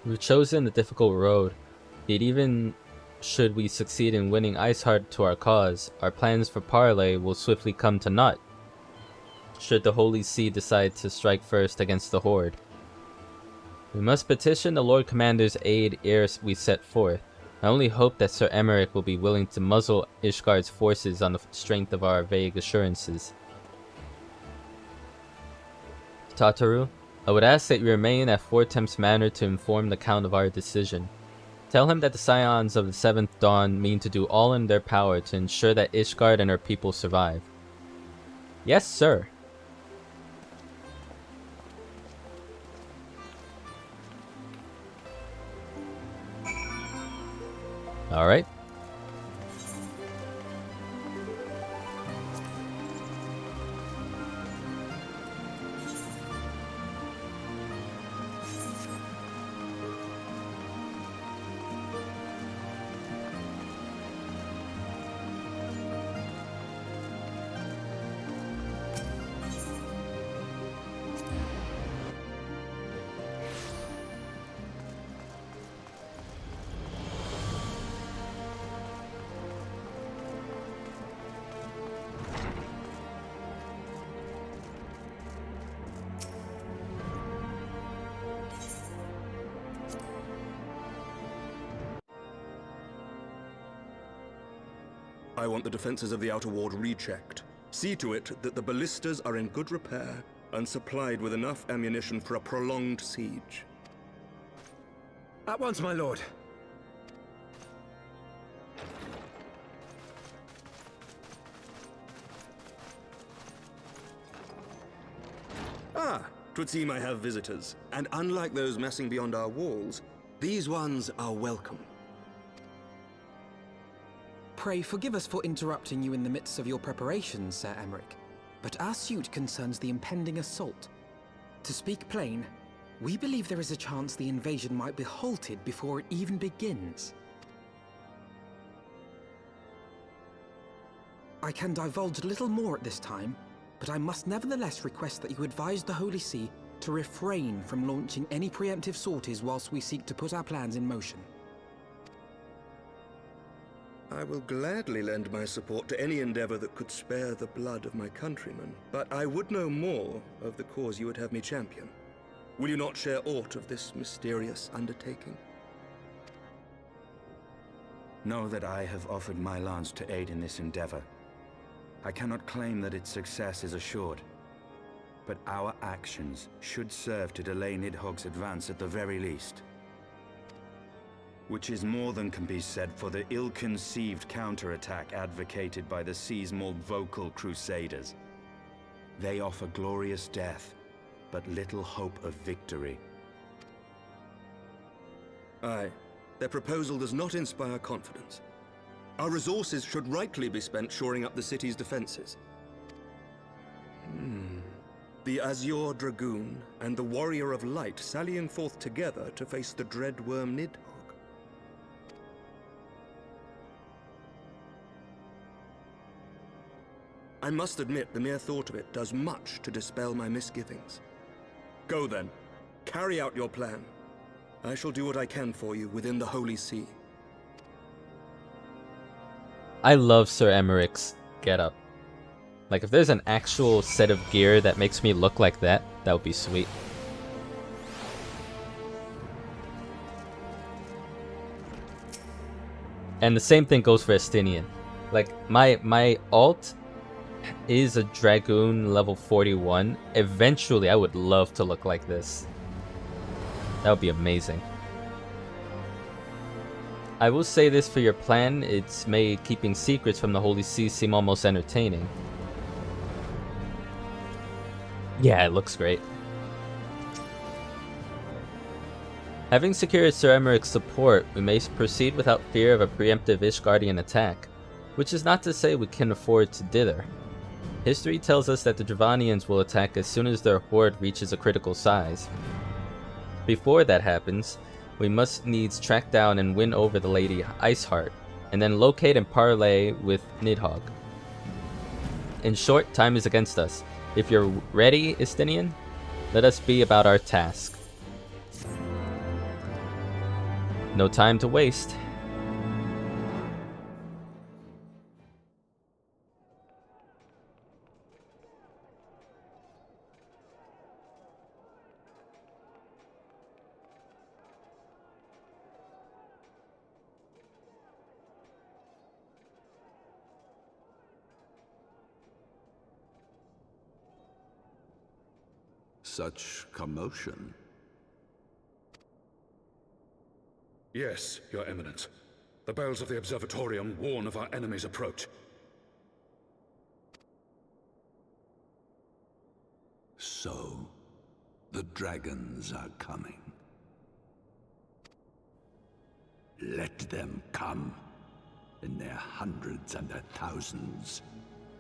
We've chosen the difficult road, yet even should we succeed in winning Iceheart to our cause, our plans for parley will swiftly come to naught, should the Holy See decide to strike first against the Horde. We must petition the Lord Commander's aid ere we set forth. I only hope that Sir Emeric will be willing to muzzle Ishgard's forces on the strength of our vague assurances. Tataru, I would ask that you remain at Fort Temps Manor to inform the Count of our decision. Tell him that the Scions of the Seventh Dawn mean to do all in their power to ensure that Ishgard and her people survive. Yes, sir. Alright. I want the defenses of the Outer Ward rechecked. See to it that the ballistas are in good repair and supplied with enough ammunition for a prolonged siege. At once, my lord. Ah, 'twould seem I have visitors. And unlike those messing beyond our walls, these ones are welcome. Pray forgive us for interrupting you in the midst of your preparations, Sir Emeric, but our suit concerns the impending assault. To speak plain, we believe there is a chance the invasion might be halted before it even begins. I can divulge little more at this time, but I must nevertheless request that you advise the Holy See to refrain from launching any preemptive sorties whilst we seek to put our plans in motion. I will gladly lend my support to any endeavor that could spare the blood of my countrymen, but I would know more of the cause you would have me champion. Will you not share aught of this mysterious undertaking? Know that I have offered my lance to aid in this endeavor. I cannot claim that its success is assured, but our actions should serve to delay Nidhogg's advance at the very least. Which is more than can be said for the ill-conceived counterattack advocated by the Sea's more vocal crusaders. They offer glorious death, but little hope of victory. Aye, their proposal does not inspire confidence. Our resources should rightly be spent shoring up the city's defenses. The Azure Dragoon and the Warrior of Light sallying forth together to face the dread worm Nidhogg. I must admit the mere thought of it does much to dispel my misgivings. Go then, carry out your plan. I shall do what I can for you within the Holy See. I love Sir Emmerich's getup. Like, if there's an actual set of gear that makes me look like that, that would be sweet. And the same thing goes for Estinian. Like, my alt is a Dragoon level 41. Eventually, I would love to look like this. That would be amazing. I will say this for your plan, it's made keeping secrets from the Holy See seem almost entertaining. Yeah, it looks great. Having secured Sir Emmerich's support, we may proceed without fear of a preemptive Ishgardian attack, which is not to say we can afford to dither. History tells us that the Dravanians will attack as soon as their horde reaches a critical size. Before that happens, we must needs track down and win over the Lady Iceheart, and then locate and parley with Nidhogg. In short, time is against us. If you're ready, Estinian, let us be about our task. No time to waste. Such commotion. Yes, Your Eminence. The bells of the Observatorium warn of our enemy's approach. So, the dragons are coming. Let them come, in their hundreds and their thousands.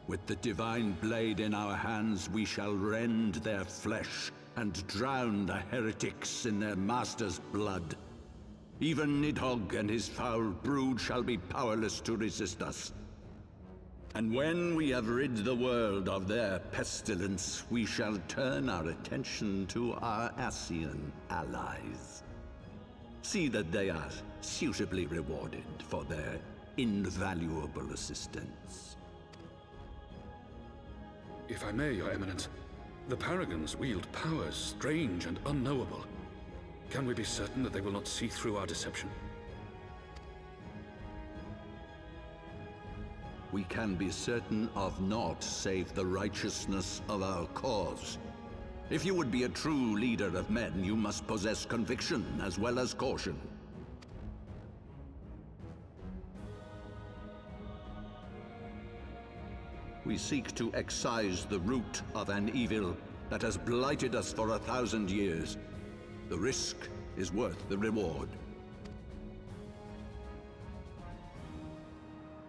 With the divine blade in our hands, we shall rend their flesh and drown the heretics in their master's blood. Even Nidhogg and his foul brood shall be powerless to resist us. And when we have rid the world of their pestilence, we shall turn our attention to our Ascian allies. See that they are suitably rewarded for their invaluable assistance. If I may, Your Eminence, the Paragons wield powers strange and unknowable. Can we be certain that they will not see through our deception? We can be certain of naught save the righteousness of our cause. If you would be a true leader of men, you must possess conviction as well as caution. We seek to excise the root of an evil that has blighted us for 1,000 years. The risk is worth the reward.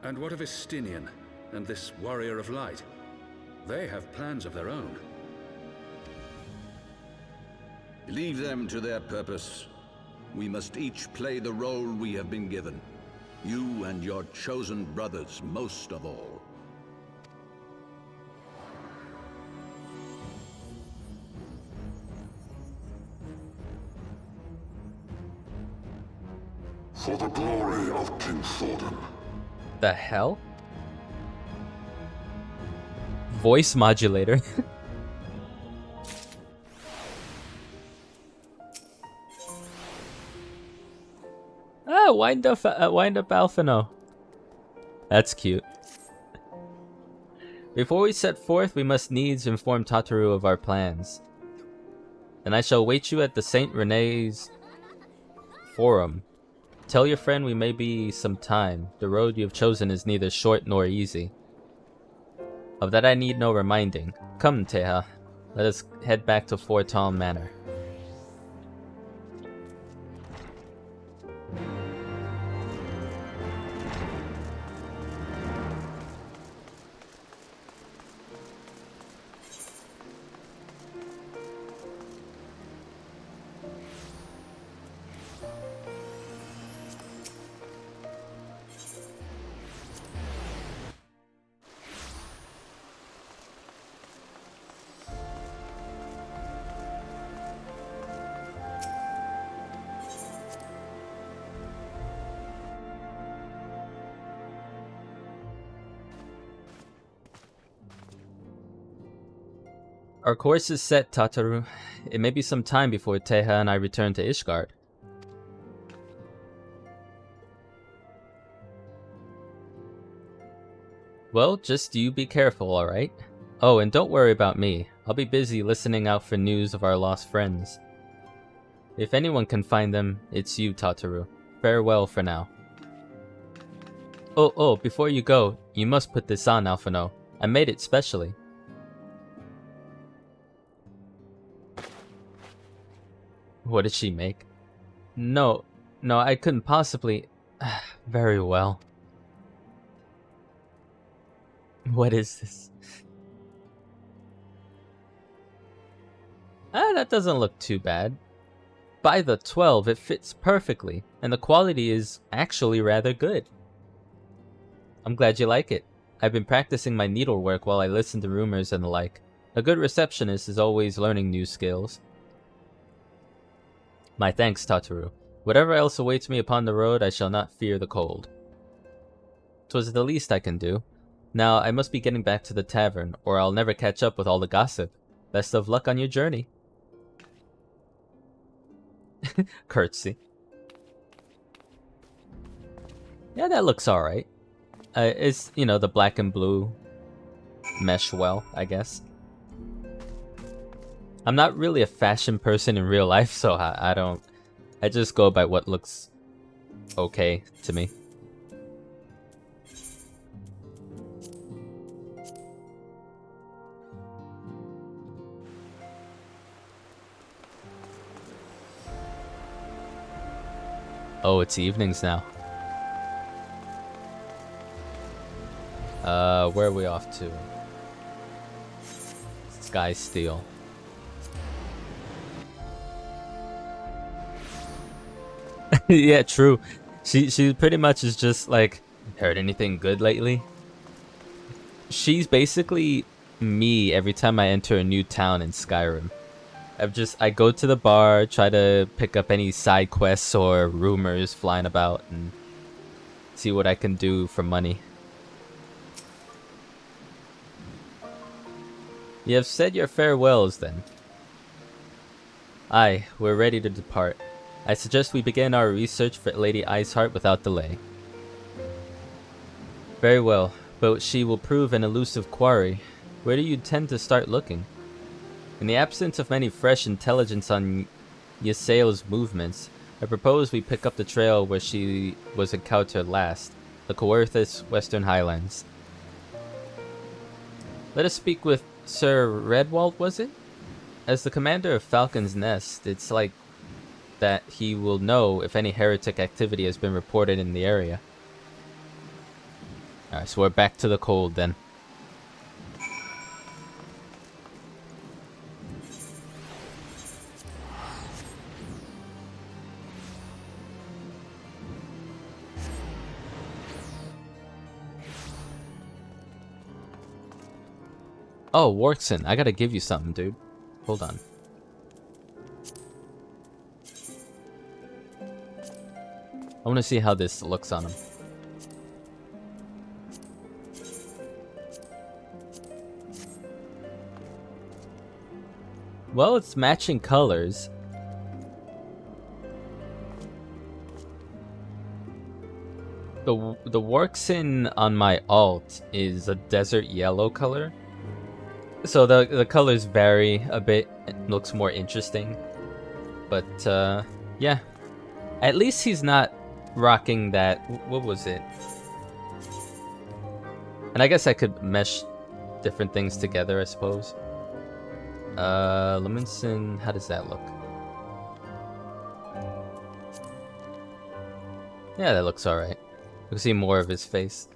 And what of Estinian and this Warrior of Light? They have plans of their own. Leave them to their purpose. We must each play the role we have been given. You and your chosen brothers most of all. For the glory of King Thordan. The hell? Voice modulator. Ah, wind up Alphino. That's cute. Before we set forth, we must needs inform Tataru of our plans. Then I shall wait you at the Saint Rene's Forum. Tell your friend we may be some time. The road you have chosen is neither short nor easy. Of that I need no reminding. Come, Teha. Let us head back to Forton Manor. Our course is set, Tataru. It may be some time before Teha and I return to Ishgard. Well, just you be careful, alright? Oh, and don't worry about me. I'll be busy listening out for news of our lost friends. If anyone can find them, it's you, Tataru. Farewell for now. Oh, before you go, you must put this on, Alphino. I made it specially. What did she make? No, I couldn't possibly... Very well. What is this? That doesn't look too bad. By the 12, it fits perfectly, and the quality is actually rather good. I'm glad you like it. I've been practicing my needlework while I listen to rumors and the like. A good receptionist is always learning new skills. My thanks, Tataru. Whatever else awaits me upon the road, I shall not fear the cold. 'Twas the least I can do. Now, I must be getting back to the tavern, or I'll never catch up with all the gossip. Best of luck on your journey. Curtsy. Yeah, that looks alright. It's, you know, the black and blue mesh well, I guess. I'm not really a fashion person in real life, so I just go by what looks okay to me. Oh, it's evenings now. Where are we off to? Sky Steel. Yeah, true. She pretty much is just like, heard anything good lately? She's basically me every time I enter a new town in Skyrim. I go to the bar, try to pick up any side quests or rumors flying about, and see what I can do for money. You have said your farewells, then. Aye, we're ready to depart. I suggest we begin our research for Lady Iceheart without delay. Very well, but she will prove an elusive quarry. Where do you intend to start looking? In the absence of any fresh intelligence on Ysael's movements, I propose we pick up the trail where she was encountered last, the Coerthus Western Highlands. Let us speak with Sir Redwald, was it? As the commander of Falcon's Nest, it's like that he will know if any heretic activity has been reported in the area. Alright, so we're back to the cold then. Oh, Warkson, I gotta give you something, dude. Hold on. I want to see how this looks on him. Well, it's matching colors. The Warkson on my alt is a desert yellow color. So the colors vary a bit. It looks more interesting. But yeah. At least he's not rocking that. What was it? And I guess I could mesh different things together, I suppose. Lemonson, how does that look? Yeah, that looks alright. You can see more of his face.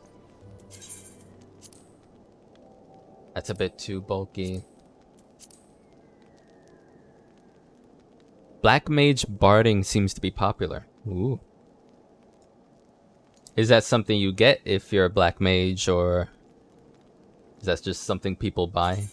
That's a bit too bulky. Black Mage barding seems to be popular. Ooh. Is that something you get if you're a Black Mage, or is that just something people buy?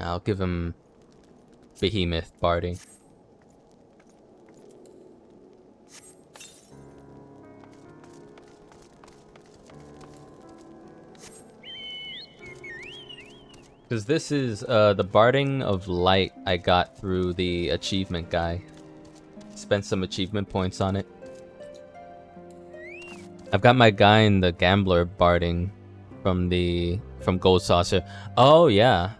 I'll give him behemoth barding. Because this is the barding of light I got through the achievement guy. Spent some achievement points on it. I've got my guy in the gambler barding from Gold Saucer. Oh yeah.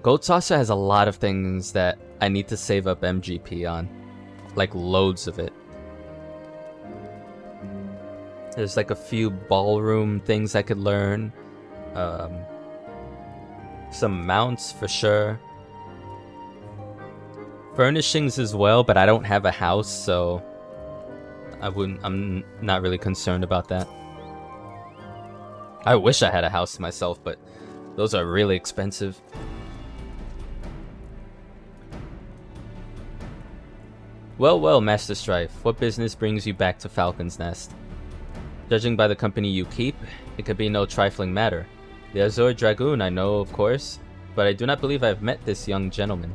Gold Saucer has a lot of things that I need to save up MGP on. Like loads of it. There's like a few ballroom things I could learn. Some mounts for sure. Furnishings as well, but I don't have a house, so I'm not really concerned about that. I wish I had a house myself, but those are really expensive. Well, well, Master Strife, what business brings you back to Falcon's Nest? Judging by the company you keep, it could be no trifling matter. The Azure Dragoon I know, of course, but I do not believe I have met this young gentleman.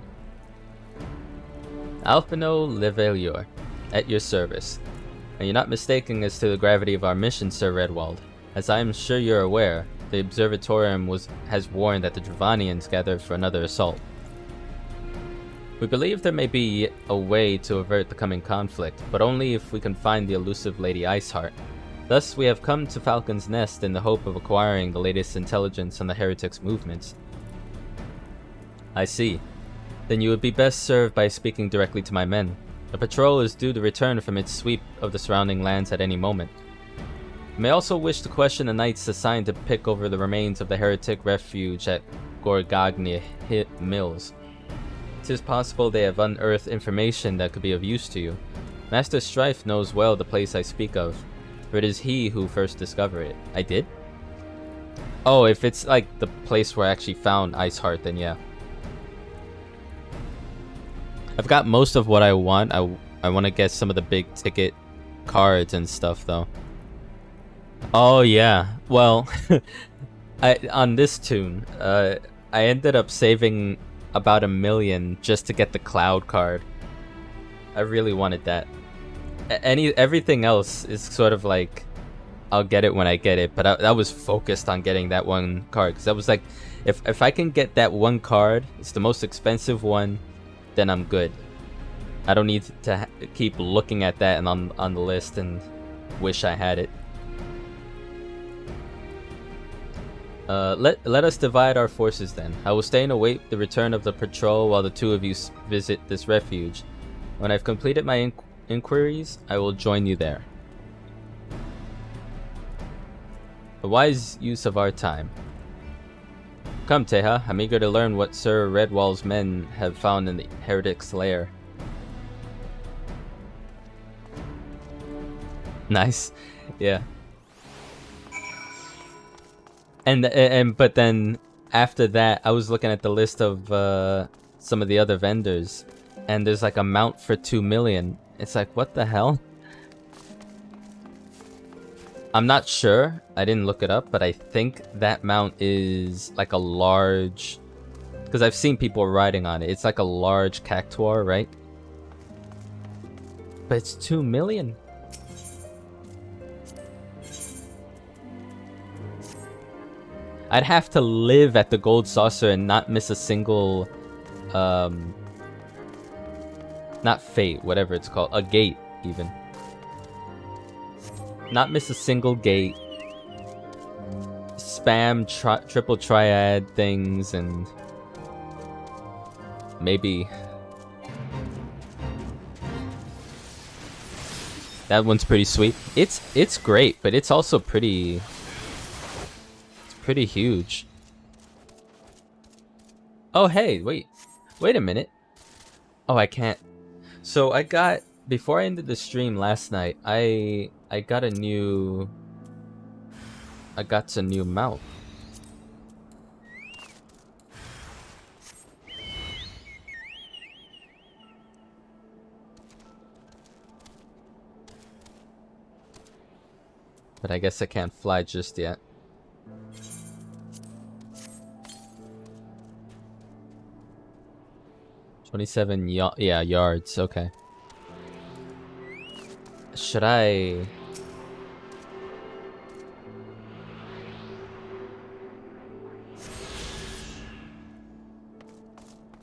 Alphino Levelior, at your service. And you're not mistaken as to the gravity of our mission, Sir Redwald. As I am sure you're aware, the Observatorium has warned that the Dravanians gathered for another assault. We believe there may be a way to avert the coming conflict, but only if we can find the elusive Lady Iceheart. Thus, we have come to Falcon's Nest in the hope of acquiring the latest intelligence on the heretics' movements. I see. Then you would be best served by speaking directly to my men. The patrol is due to return from its sweep of the surrounding lands at any moment. You may also wish to question the knights assigned to pick over the remains of the heretic refuge at Gorgagni Mills. It is possible they have unearthed information that could be of use to you. Master Strife knows well the place I speak of, for it is he who first discovered it. I did? Oh, if it's like the place where I actually found Iceheart, then yeah. I've got most of what I want. I want to get some of the big ticket cards and stuff though. Oh yeah. Well, on this tune, I ended up saving about 1 million just to get the cloud card. I really wanted that. Everything else is sort of like I'll get it when I get it, but I was focused on getting that one card because I was like, if I can get that one card, it's the most expensive one, then I'm good. I don't need to keep looking at that and on the list and wish I had it. Let us divide our forces then. I will stay and await the return of the patrol while the two of you visit this refuge. When I've completed my inquiries, I will join you there. A wise use of our time. Come, Teha. I'm eager to learn what Sir Redwall's men have found in the heretic's lair. Nice. Yeah. But then after that, I was looking at the list of some of the other vendors, and there's like a mount for 2 million. It's like, what the hell? I'm not sure. I didn't look it up, but I think that mount is like a large, because I've seen people riding on it. It's like a large cactuar, right? But it's 2 million. I'd have to live at the Gold Saucer and not miss a single, not fate, whatever it's called, a gate even. Not miss a single gate. Spam triple triad things and maybe that one's pretty sweet. It's great, but it's also pretty huge. Oh hey, wait a minute. Oh, I can't. So I got, before I ended the stream last night, I got a new mount. But I guess I can't fly just yet. 27 yards, okay. Should I...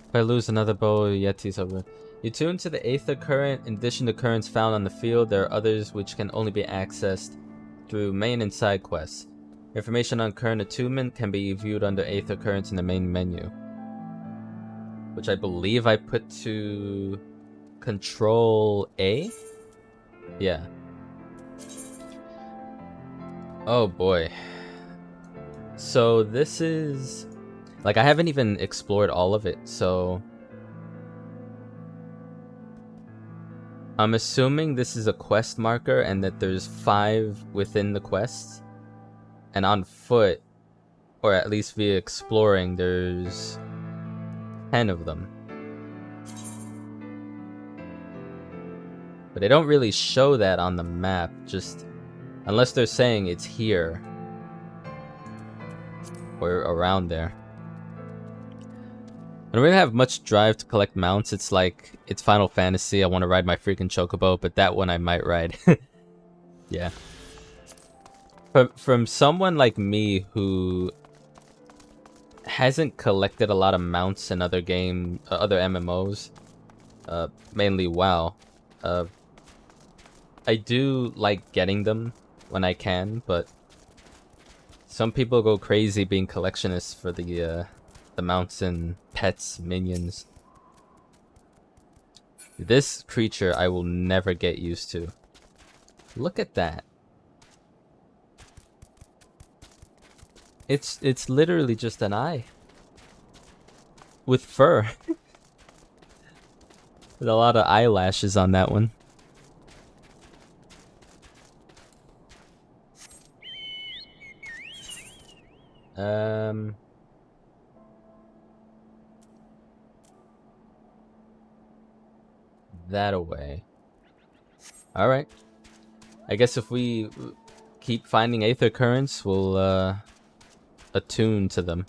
If I lose another bow, Yeti's over. You tune to the Aether Current. In addition to currents found on the field, there are others which can only be accessed through main and side quests. Information on current attunement can be viewed under Aether Currents in the main menu, which I believe I put to Control A? Yeah. Oh boy. So this is... Like, I haven't even explored all of it, so... I'm assuming this is a quest marker and that there's 5 within the quests. And on foot, or at least via exploring, there's 10 of them. But they don't really show that on the map, just unless they're saying it's here or around there. I don't really have much drive to collect mounts. It's like, it's Final Fantasy. I want to ride my freaking chocobo, but that one I might ride. Yeah. From someone like me who hasn't collected a lot of mounts in other MMOs, mainly WoW, I do like getting them when I can, but some people go crazy being collectionists for the mounts and pets, minions. This creature I will never get used to. Look at that. It's literally just an eye. With fur. With a lot of eyelashes on that one. That away. Alright. I guess if we keep finding Aether Currents, we'll attune to them.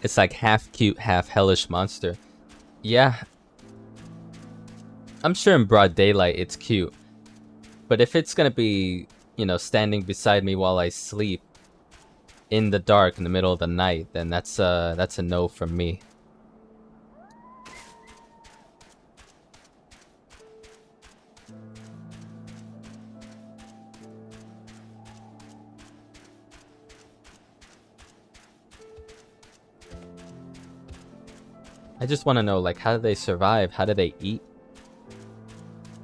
It's like half cute, half hellish monster. Yeah. I'm sure in broad daylight it's cute. But if it's gonna be, you know, standing beside me while I sleep in the dark in the middle of the night, then that's a no from me. I just want to know, like, how do they survive? How do they eat?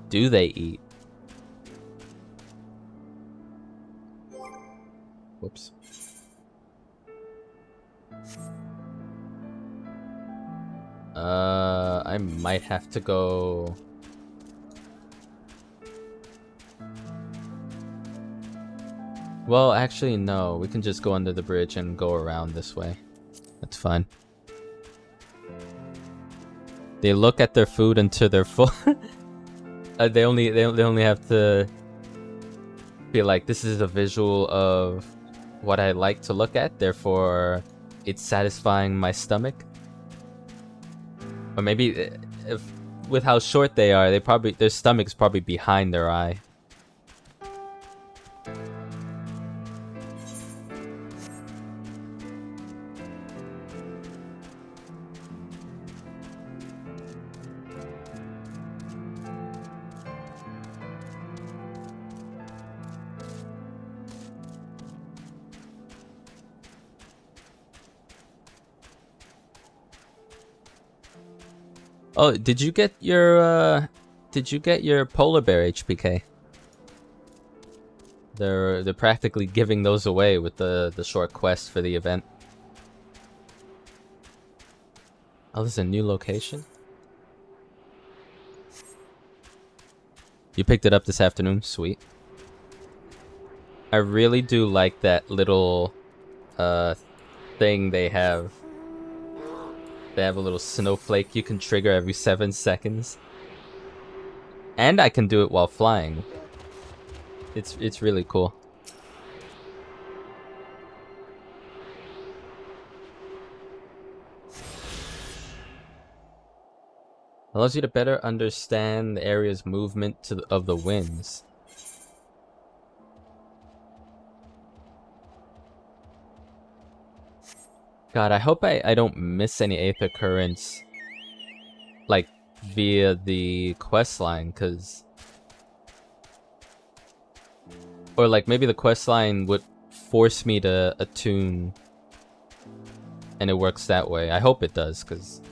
Do they eat? Whoops. I might have to go... Well, actually, no. We can just go under the bridge and go around this way. That's fine. They look at their food until they're full. They only have to be like, this is a visual of what I like to look at, therefore it's satisfying my stomach. Or maybe if with how short they are, their stomach's probably behind their eye. Oh, did you get your polar bear HPK? They're practically giving those away with the short quest for the event. Oh, this is a new location? You picked it up this afternoon? Sweet. I really do like that little thing they have. They have a little snowflake you can trigger every 7 seconds. And I can do it while flying. It's really cool. Allows you to better understand the area's movement of the winds. God, I hope I don't miss any Aether Currents, like, via the quest line, cause... Or, like, maybe the quest line would force me to attune, and it works that way. I hope it does, cause...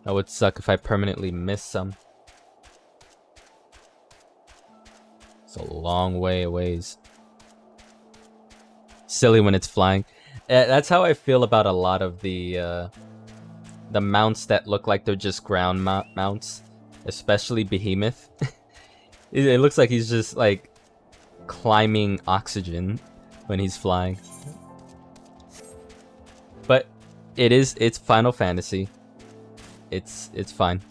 that would suck if I permanently miss some. It's a long way away. Silly when it's flying. That's how I feel about a lot of the mounts that look like they're just ground mounts, especially Behemoth. It looks like he's just like climbing oxygen when he's flying. But it's Final Fantasy. It's fine.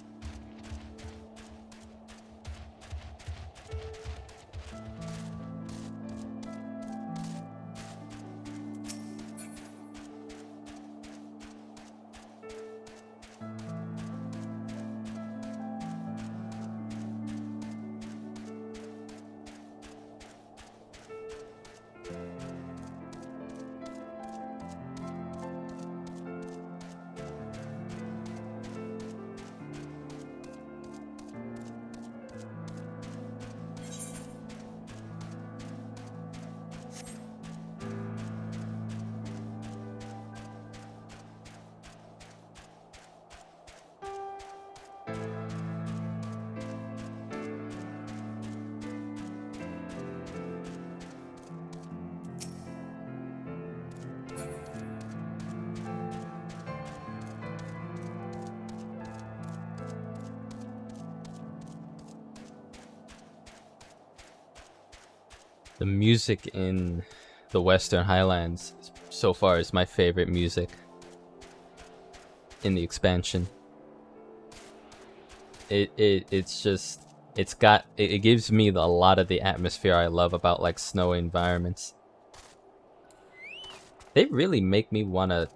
The music in the Western Highlands so far is my favorite music in the expansion. It gives me a lot of the atmosphere I love about like snowy environments. They really make me want to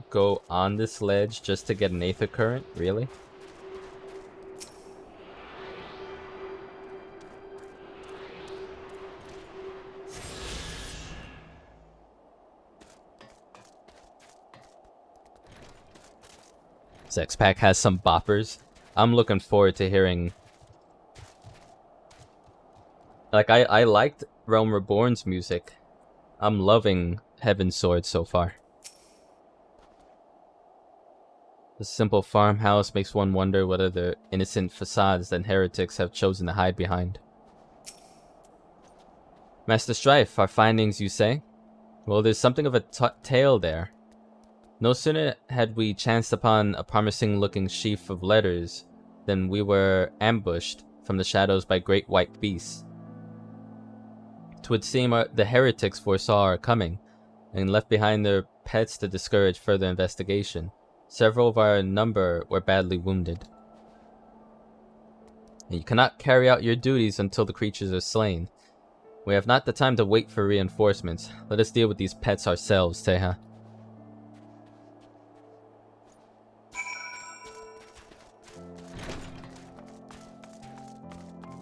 go on this ledge just to get an Aether Current, really? This X-Pack has some boppers. I'm looking forward to hearing... Like, I liked Realm Reborn's music. I'm loving Heavensward so far. The simple farmhouse makes one wonder whether the innocent facades that heretics have chosen to hide behind. Master Strife, our findings, you say? Well, there's something of a tale there. No sooner had we chanced upon a promising-looking sheaf of letters than we were ambushed from the shadows by great white beasts. 'Twould seem the heretics foresaw our coming, and left behind their pets to discourage further investigation. Several of our number were badly wounded. And you cannot carry out your duties until the creatures are slain. We have not the time to wait for reinforcements. Let us deal with these pets ourselves, Teha.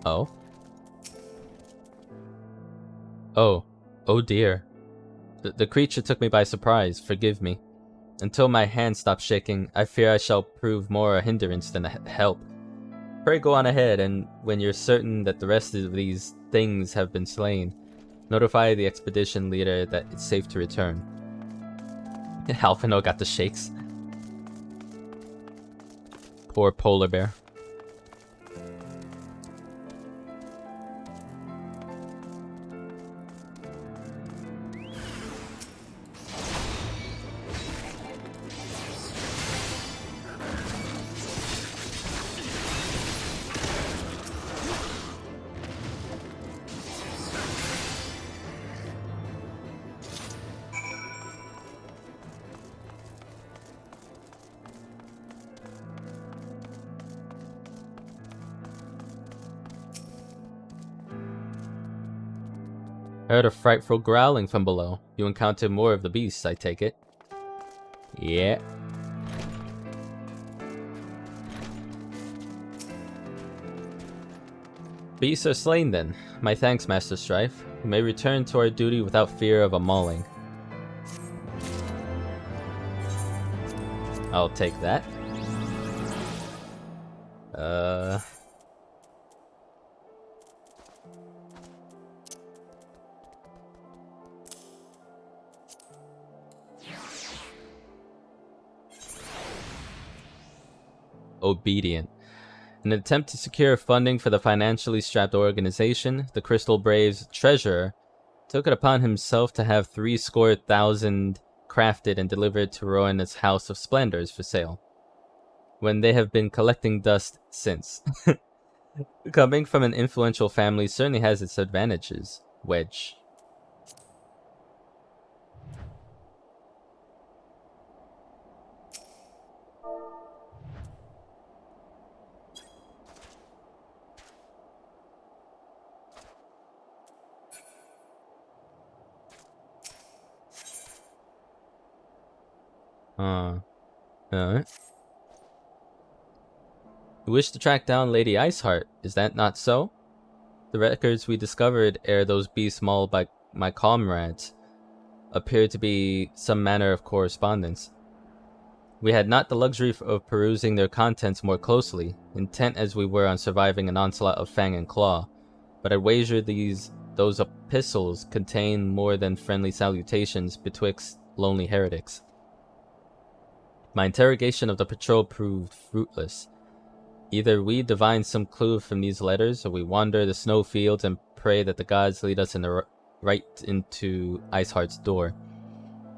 Oh? Oh dear. The creature took me by surprise, forgive me. Until my hand stops shaking, I fear I shall prove more a hindrance than a help. Pray go on ahead, and when you're certain that the rest of these things have been slain, notify the expedition leader that it's safe to return. Alphino got the shakes. Poor polar bear. I heard a frightful growling from below. You encountered more of the beasts, I take it. Yeah. Beasts are slain then. My thanks, Master Strife. We may return to our duty without fear of a mauling. I'll take that. Obedient. In an attempt to secure funding for the financially strapped organization, the Crystal Braves' treasurer took it upon himself to have 300,000 crafted and delivered to Rowan's House of Splendors for sale, when they have been collecting dust since. Coming from an influential family certainly has its advantages. Wedge. Alright. We wish to track down Lady Iceheart, is that not so? The records we discovered ere those beasts mauled by my comrades appeared to be some manner of correspondence. We had not the luxury of perusing their contents more closely, intent as we were on surviving an onslaught of fang and claw, but I wager those epistles contain more than friendly salutations betwixt lonely heretics. My interrogation of the patrol proved fruitless. Either we divine some clue from these letters, or we wander the snow fields and pray that the gods lead us right into Iceheart's door.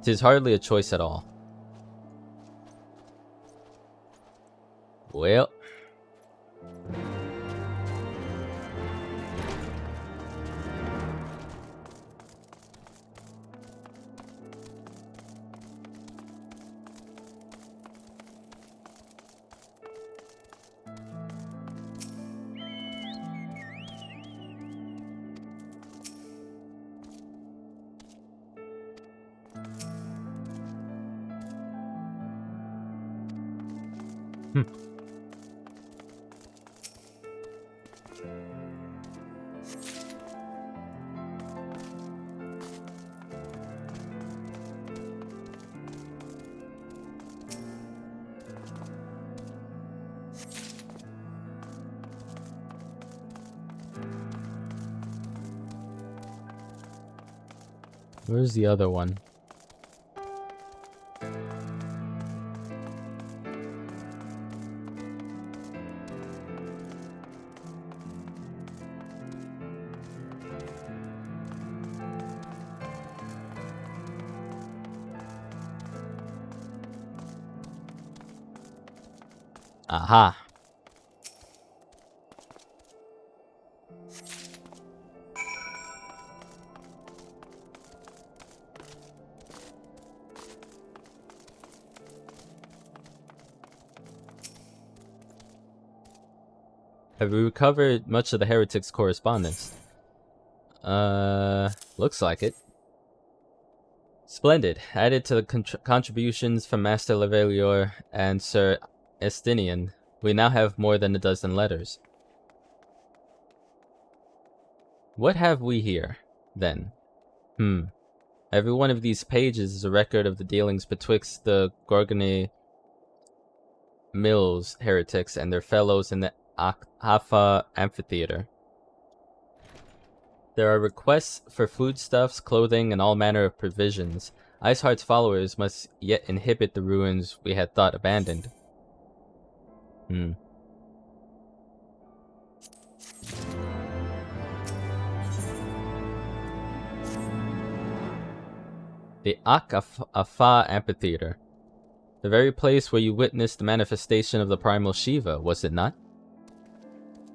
'Tis hardly a choice at all. Well. Where's the other one? Aha. Have we recovered much of the heretics' correspondence? Looks like it. Splendid. Added to the contributions from Master Levelior and Sir Estinian, we now have more than a dozen letters. What have we here, then? Every one of these pages is a record of the dealings betwixt the Gorgony Mills heretics and their fellows in the Afa Amphitheater. There are requests for foodstuffs, clothing, and all manner of provisions. Iceheart's followers must yet inhabit the ruins we had thought abandoned. The Afa Amphitheater. The very place where you witnessed the manifestation of the primal Shiva, was it not?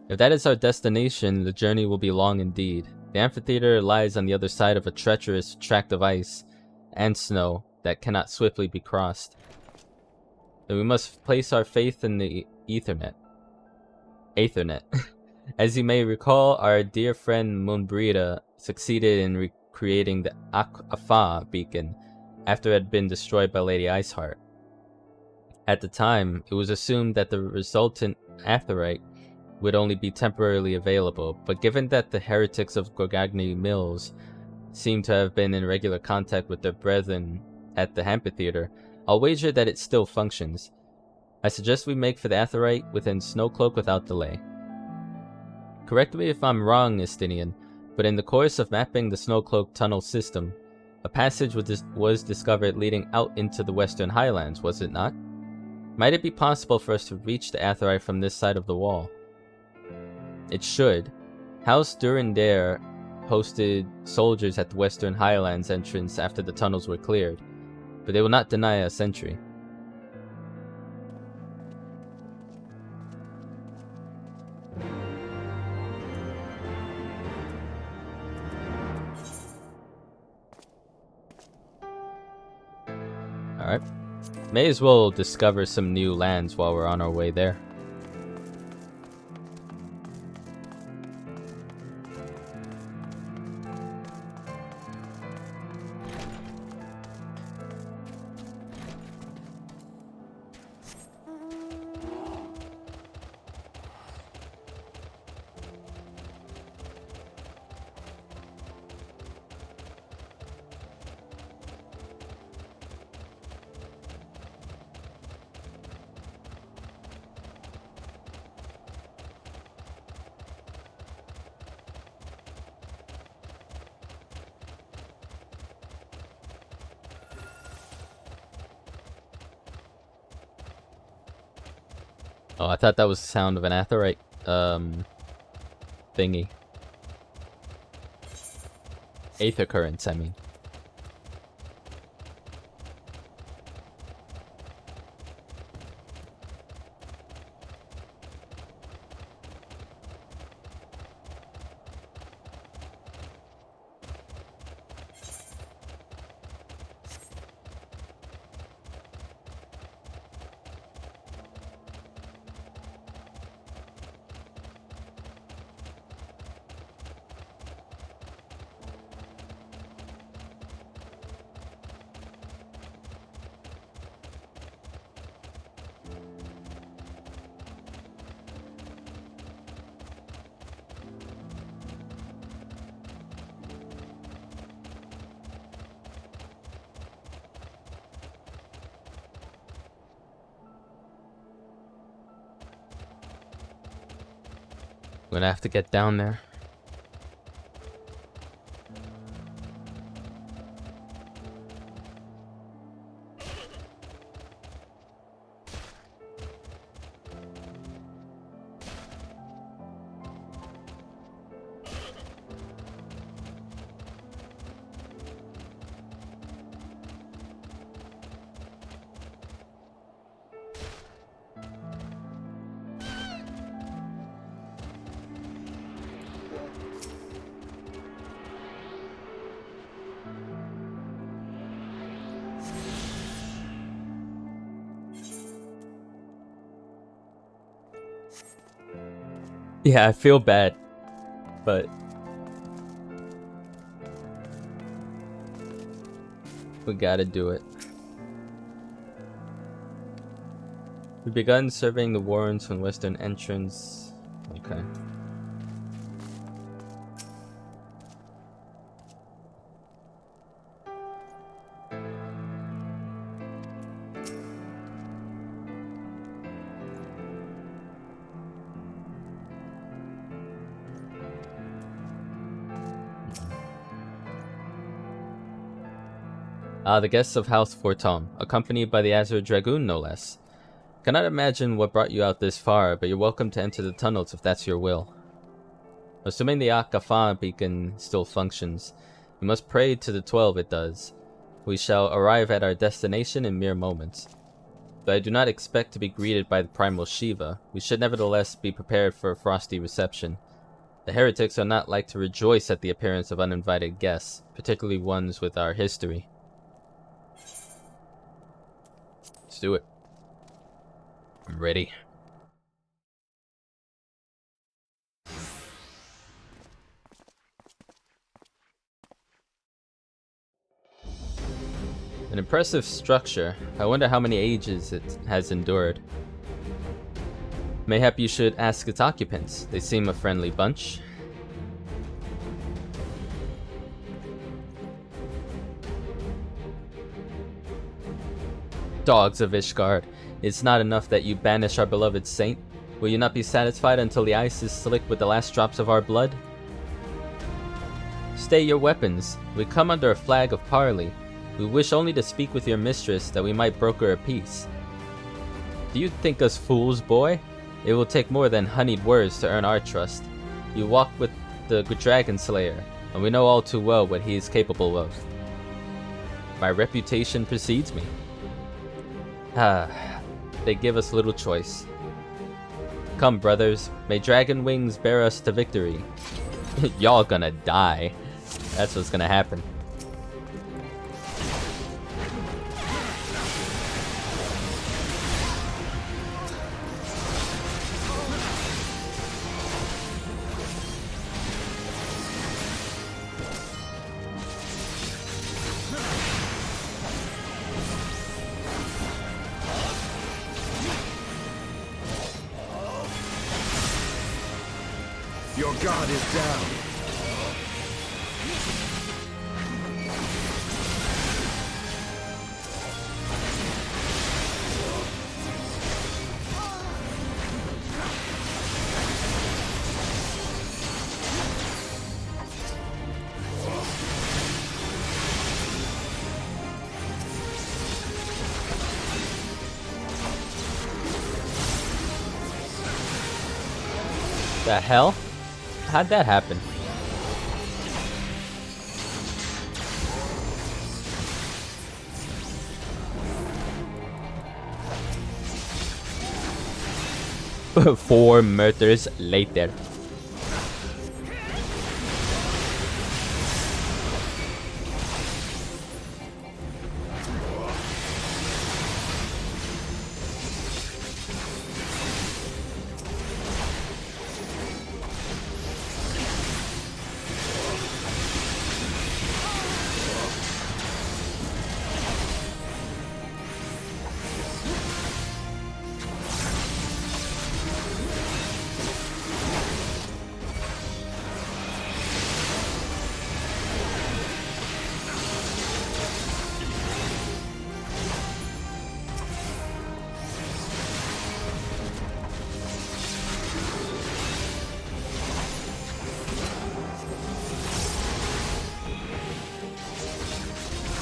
If that is our destination, the journey will be long indeed. The amphitheater lies on the other side of a treacherous tract of ice and snow that cannot swiftly be crossed. Then we must place our faith in the Aethernet. As you may recall, our dear friend Moonbrita succeeded in recreating the Afa beacon after it had been destroyed by Lady Iceheart. At the time, it was assumed that the resultant aetherite would only be temporarily available, but given that the heretics of Gorgagni Mills seem to have been in regular contact with their brethren at the amphitheater, I'll wager that it still functions. I suggest we make for the Aetheryte within Snowcloak without delay. Correct me if I'm wrong, Estinian, but in the course of mapping the Snowcloak tunnel system, a passage was discovered leading out into the Western Highlands, was it not? Might it be possible for us to reach the Aetheryte from this side of the wall? It should. House Durandare posted soldiers at the Western Highlands entrance after the tunnels were cleared, but they will not deny a sentry. Alright. May as well discover some new lands while we're on our way there. Oh, I thought that was the sound of an Aetheryte, thingy. Aether currents, I mean. I'm gonna have to get down there. Yeah, I feel bad, but we gotta do it. We've begun surveying the warrens from western entrance. Okay. The guests of House Fortom, accompanied by the Azure Dragoon no less. Cannot imagine what brought you out this far, but you're welcome to enter the tunnels if that's your will. Assuming the Akafa beacon still functions, you must pray to the 12 it does. We shall arrive at our destination in mere moments. Though I do not expect to be greeted by the primal Shiva, we should nevertheless be prepared for a frosty reception. The heretics are not like to rejoice at the appearance of uninvited guests, particularly ones with our history. Let's do it. I'm ready. An impressive structure. I wonder how many ages it has endured. Mayhap you should ask its occupants. They seem a friendly bunch. Dogs of Ishgard, it's not enough that you banish our beloved saint. Will you not be satisfied until the ice is slick with the last drops of our blood? Stay your weapons. We come under a flag of parley. We wish only to speak with your mistress that we might broker a peace. Do you think us fools, boy? It will take more than honeyed words to earn our trust. You walk with the Dragon Slayer, and we know all too well what he is capable of. My reputation precedes me. They give us little choice. Come, brothers, may dragon wings bear us to victory. Y'all gonna die. That's what's gonna happen. Your guard is down. The hell? How'd that happen? Four murders later.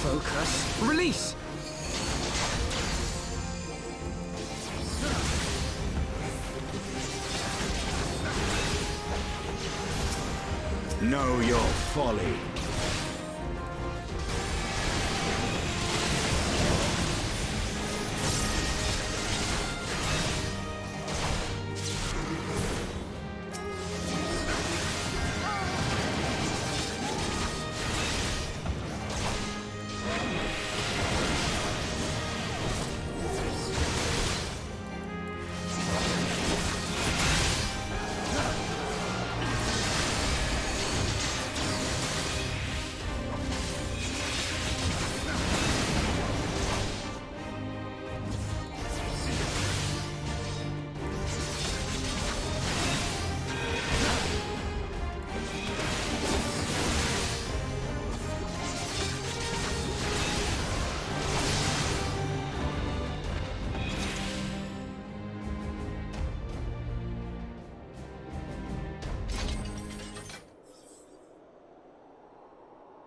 Focus. Release! Know your folly.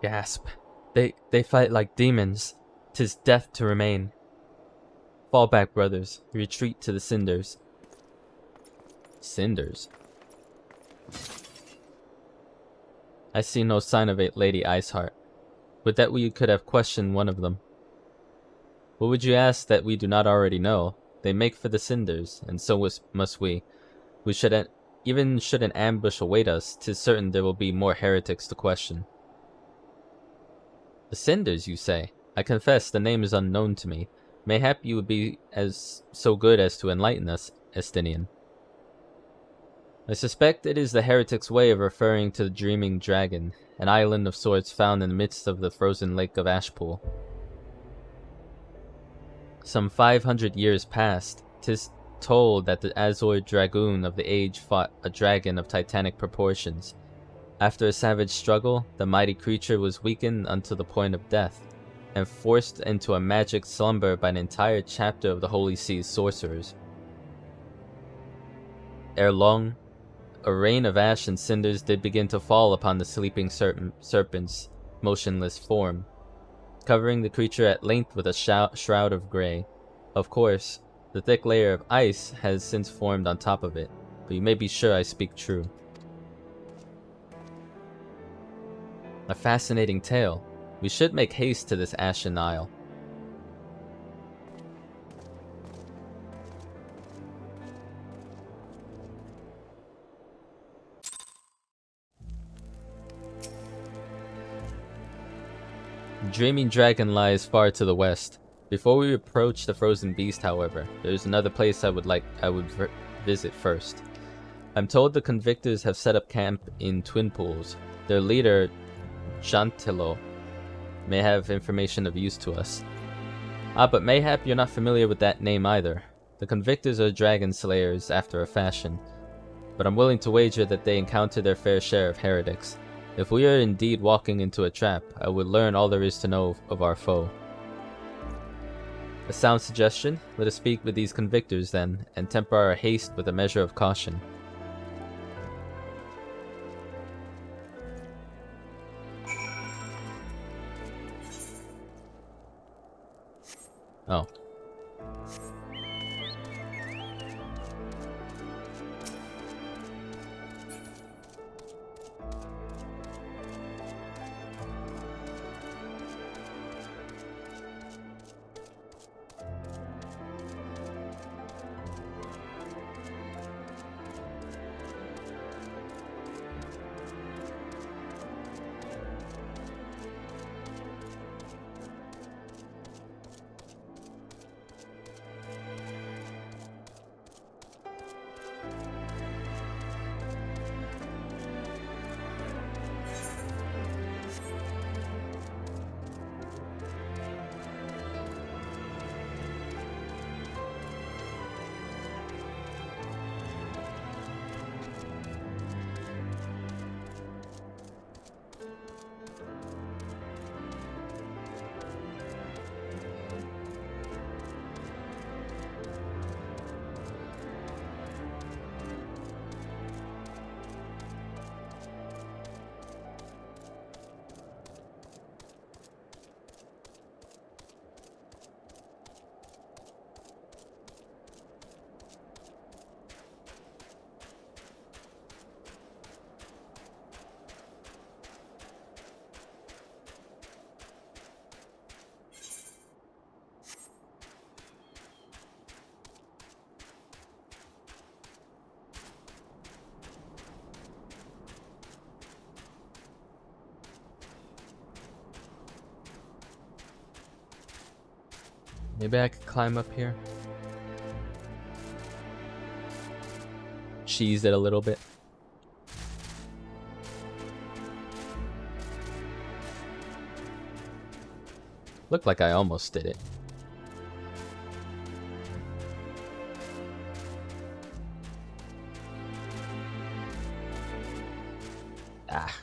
Gasp. They fight like demons. 'Tis death to remain. Fall back, brothers. Retreat to the cinders. Cinders? I see no sign of it, Lady Iceheart. Would that we could have questioned one of them. What would you ask that we do not already know? They make for the cinders, and so must we. Even should an ambush await us, 'tis certain there will be more heretics to question. The cinders, you say? I confess the name is unknown to me. Mayhap you would be so good as to enlighten us, Estinian. I suspect it is the heretic's way of referring to the Dreaming Dragon, an island of sorts found in the midst of the frozen lake of Ashpool. Some 500 years past, 'tis told that the Azure Dragoon of the Age fought a dragon of titanic proportions. After a savage struggle, the mighty creature was weakened unto the point of death, and forced into a magic slumber by an entire chapter of the Holy Sea's sorcerers. Ere long, a rain of ash and cinders did begin to fall upon the sleeping serpent's motionless form, covering the creature at length with a shroud of grey. Of course, the thick layer of ice has since formed on top of it, but you may be sure I speak true. A fascinating tale. We should make haste to this Ashen Isle. Dreaming Dragon lies far to the west. Before we approach the Frozen Beast, however, there's another place I would visit first. I'm told the Convictors have set up camp in Twin Pools. Their leader, Jantilo, may have information of use to us. But mayhap you're not familiar with that name either. The Convictors are dragon slayers after a fashion, but I'm willing to wager that they encounter their fair share of heretics. If we are indeed walking into a trap, I would learn all there is to know of our foe. A sound suggestion? Let us speak with these Convictors then, and temper our haste with a measure of caution. Oh. Maybe I could climb up here. Cheese it a little bit. Looked like I almost did it. Ah.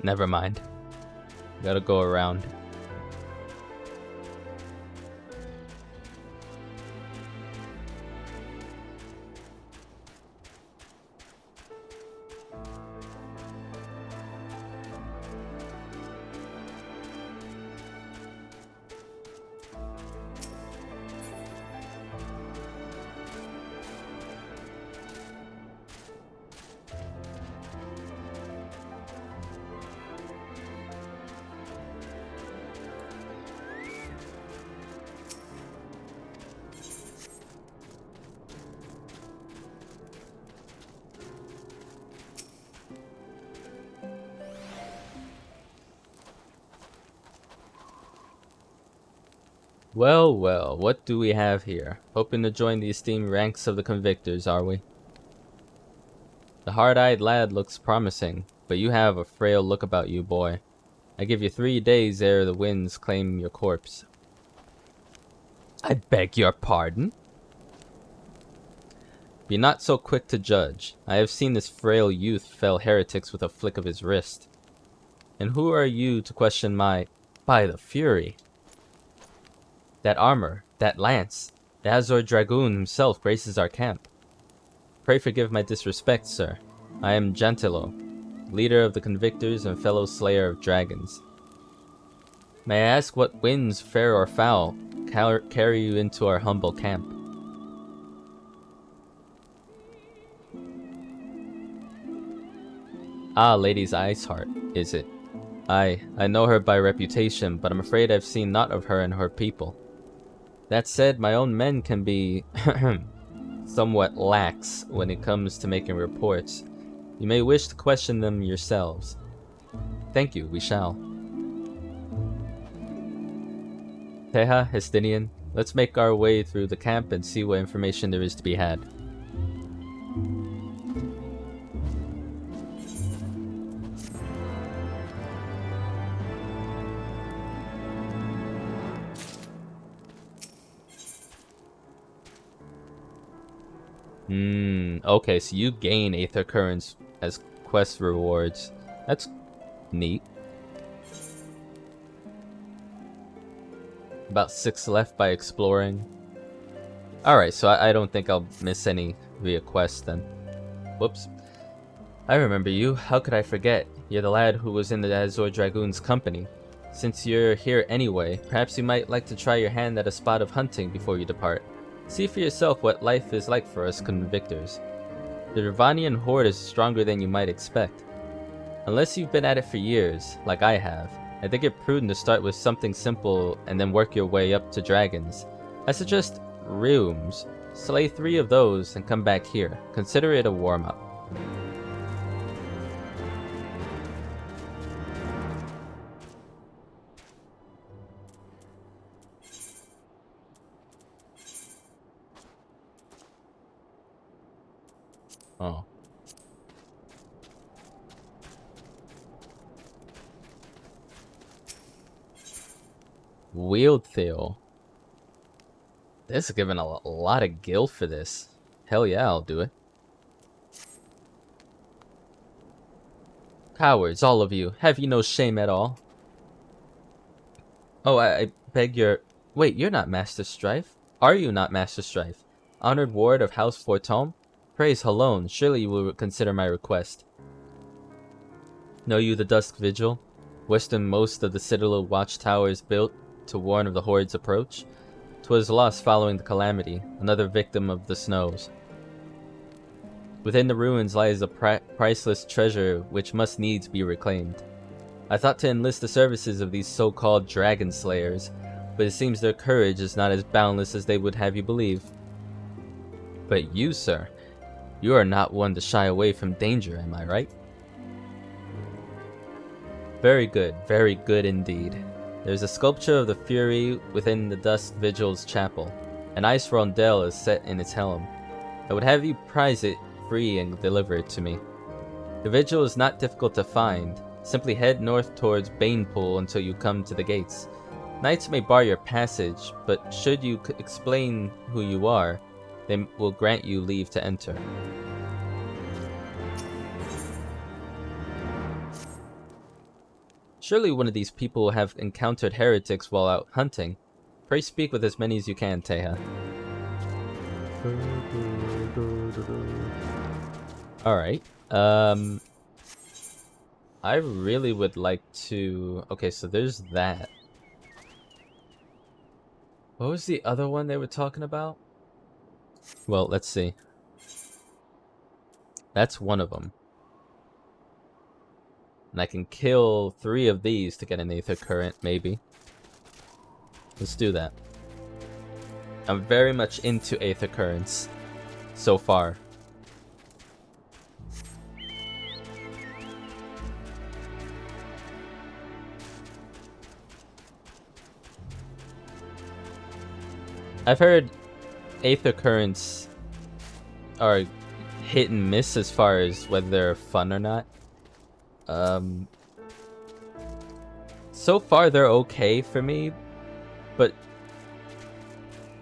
Never mind. Gotta go around. Well, well, what do we have here? Hoping to join the esteemed ranks of the convictors, are we? The hard-eyed lad looks promising, but you have a frail look about you, boy. I give you 3 days ere the winds claim your corpse. I beg your pardon? Be not so quick to judge. I have seen this frail youth fell heretics with a flick of his wrist. And who are you to question my... By the Fury! That armor, that lance, the Azor Dragoon himself graces our camp. Pray forgive my disrespect, sir. I am Gentilo, leader of the convictors and fellow slayer of dragons. May I ask what winds, fair or foul, carry you into our humble camp? Ah, Lady's Iceheart, is it? I know her by reputation, but I'm afraid I've seen naught of her and her people. That said, my own men can be somewhat lax when it comes to making reports. You may wish to question them yourselves. Thank you, we shall. Teja, Hestinian, let's make our way through the camp and see what information there is to be had. Okay, so you gain Aether Currents as quest rewards. That's neat. About 6 left by exploring. Alright, so I don't think I'll miss any via quest then. Whoops. I remember you. How could I forget? You're the lad who was in the Azor Dragoon's company. Since you're here anyway, perhaps you might like to try your hand at a spot of hunting before you depart. See for yourself what life is like for us convictors. The Ravanian horde is stronger than you might expect. Unless you've been at it for years, like I have, I think it prudent to start with something simple and then work your way up to dragons. I suggest rooms. Slay 3 of those and come back here. Consider it a warm-up. Oh. Wield Theo. This is giving a lot of gil for this. Hell yeah, I'll do it. Cowards, all of you. Have you no shame at all? Oh, I beg your... Wait, you're not Master Strife? Are you not Master Strife? Honored ward of House Fortome? Praise Halone, surely you will consider my request. Know you the Dusk Vigil? Westernmost of the Citadel watchtowers built to warn of the Horde's approach? 'Twas lost following the calamity, another victim of the snows. Within the ruins lies a priceless treasure which must needs be reclaimed. I thought to enlist the services of these so-called dragon slayers, but it seems their courage is not as boundless as they would have you believe. But you, sir, you are not one to shy away from danger, am I right? Very good indeed. There's a sculpture of the Fury within the Dusk Vigil's chapel. An ice rondelle is set in its helm. I would have you prize it free and deliver it to me. The Vigil is not difficult to find. Simply head north towards Banepool until you come to the gates. Knights may bar your passage, but should you explain who you are, they will grant you leave to enter. Surely one of these people have encountered heretics while out hunting. Pray speak with as many as you can, Teja. Alright. I really would like to... Okay, so there's that. What was the other one they were talking about? Well, let's see. That's one of them. And I can kill 3 of these to get an Aether Current, maybe. Let's do that. I'm very much into Aether Currents so far. I've heard Aether Currents are hit and miss as far as whether they're fun or not. So far they're okay for me, but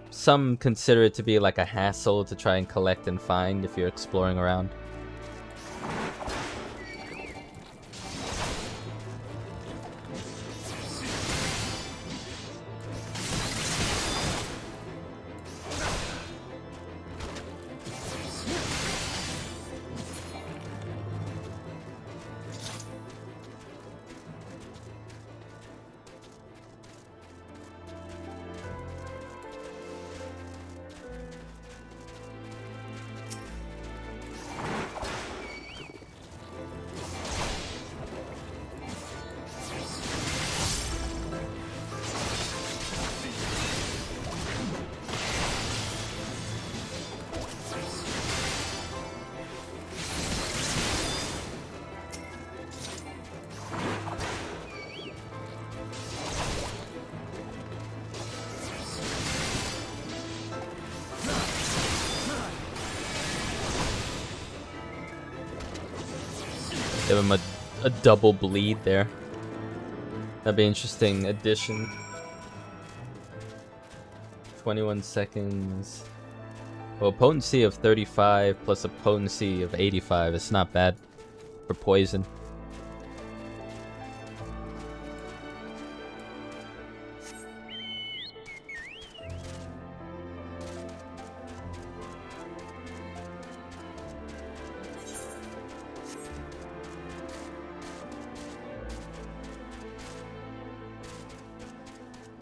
some consider it to be like a hassle to try and collect and find if you're exploring around. Give him a double bleed there. That'd be an interesting addition. 21 seconds. Well, potency of 35 plus a potency of 85. It's not bad for poison.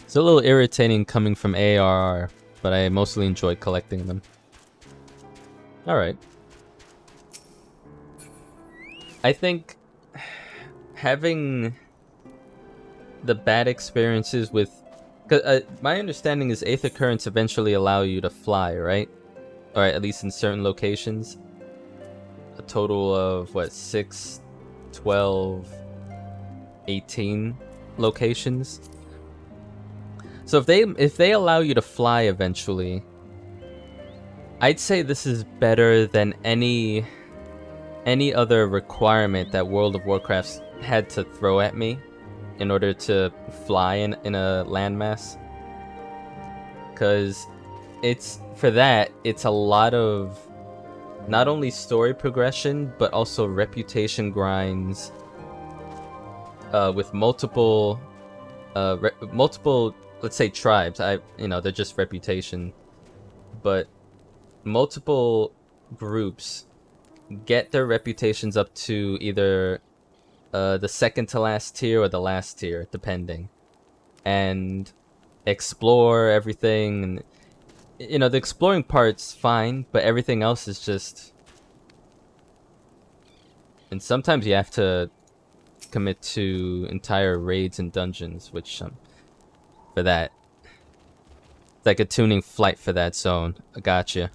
It's a little irritating coming from ARR, but I mostly enjoy collecting them. Alright. I think having the bad experiences with... my understanding is Aether Currents eventually allow you to fly, right? Or at least in certain locations. A total of, what, 6, 12, 18 locations? So if they allow you to fly eventually, I'd say this is better than any other requirement that World of Warcraft had to throw at me in order to fly in a landmass. Because it's a lot of not only story progression but also reputation grinds with multiple let's say tribes. They're just reputation, but multiple groups get their reputations up to either the second to last tier or the last tier, depending, and explore everything. And the exploring part's fine, but everything else is just... And sometimes you have to commit to entire raids and dungeons, which for that, it's like a tuning flight for that zone. I gotcha.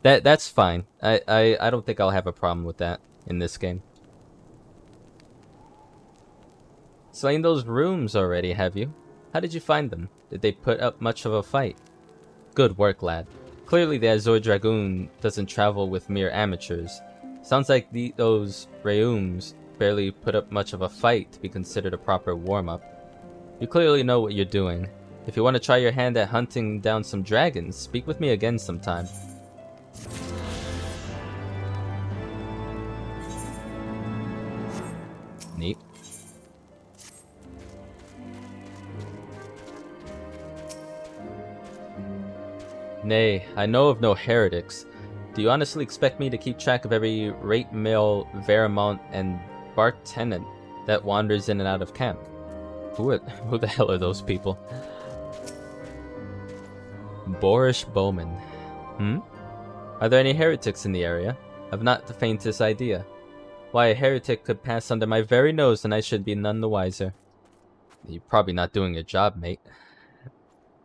That's fine. I don't think I'll have a problem with that in this game. Slain those rooms already, have you? How did you find them? Did they put up much of a fight? Good work, lad. Clearly the Azure Dragoon doesn't travel with mere amateurs. Sounds like those Rayums barely put up much of a fight to be considered a proper warm-up. You clearly know what you're doing. If you want to try your hand at hunting down some dragons, speak with me again sometime. Neat. Nay, I know of no heretics. Do you honestly expect me to keep track of every rate male, Veramont, and Bart tenant that wanders in and out of camp? Who the hell are those people? Boorish Bowman. Are there any heretics in the area? I've not the faintest idea. Why a heretic could pass under my very nose and I should be none the wiser. You're probably not doing your job, mate.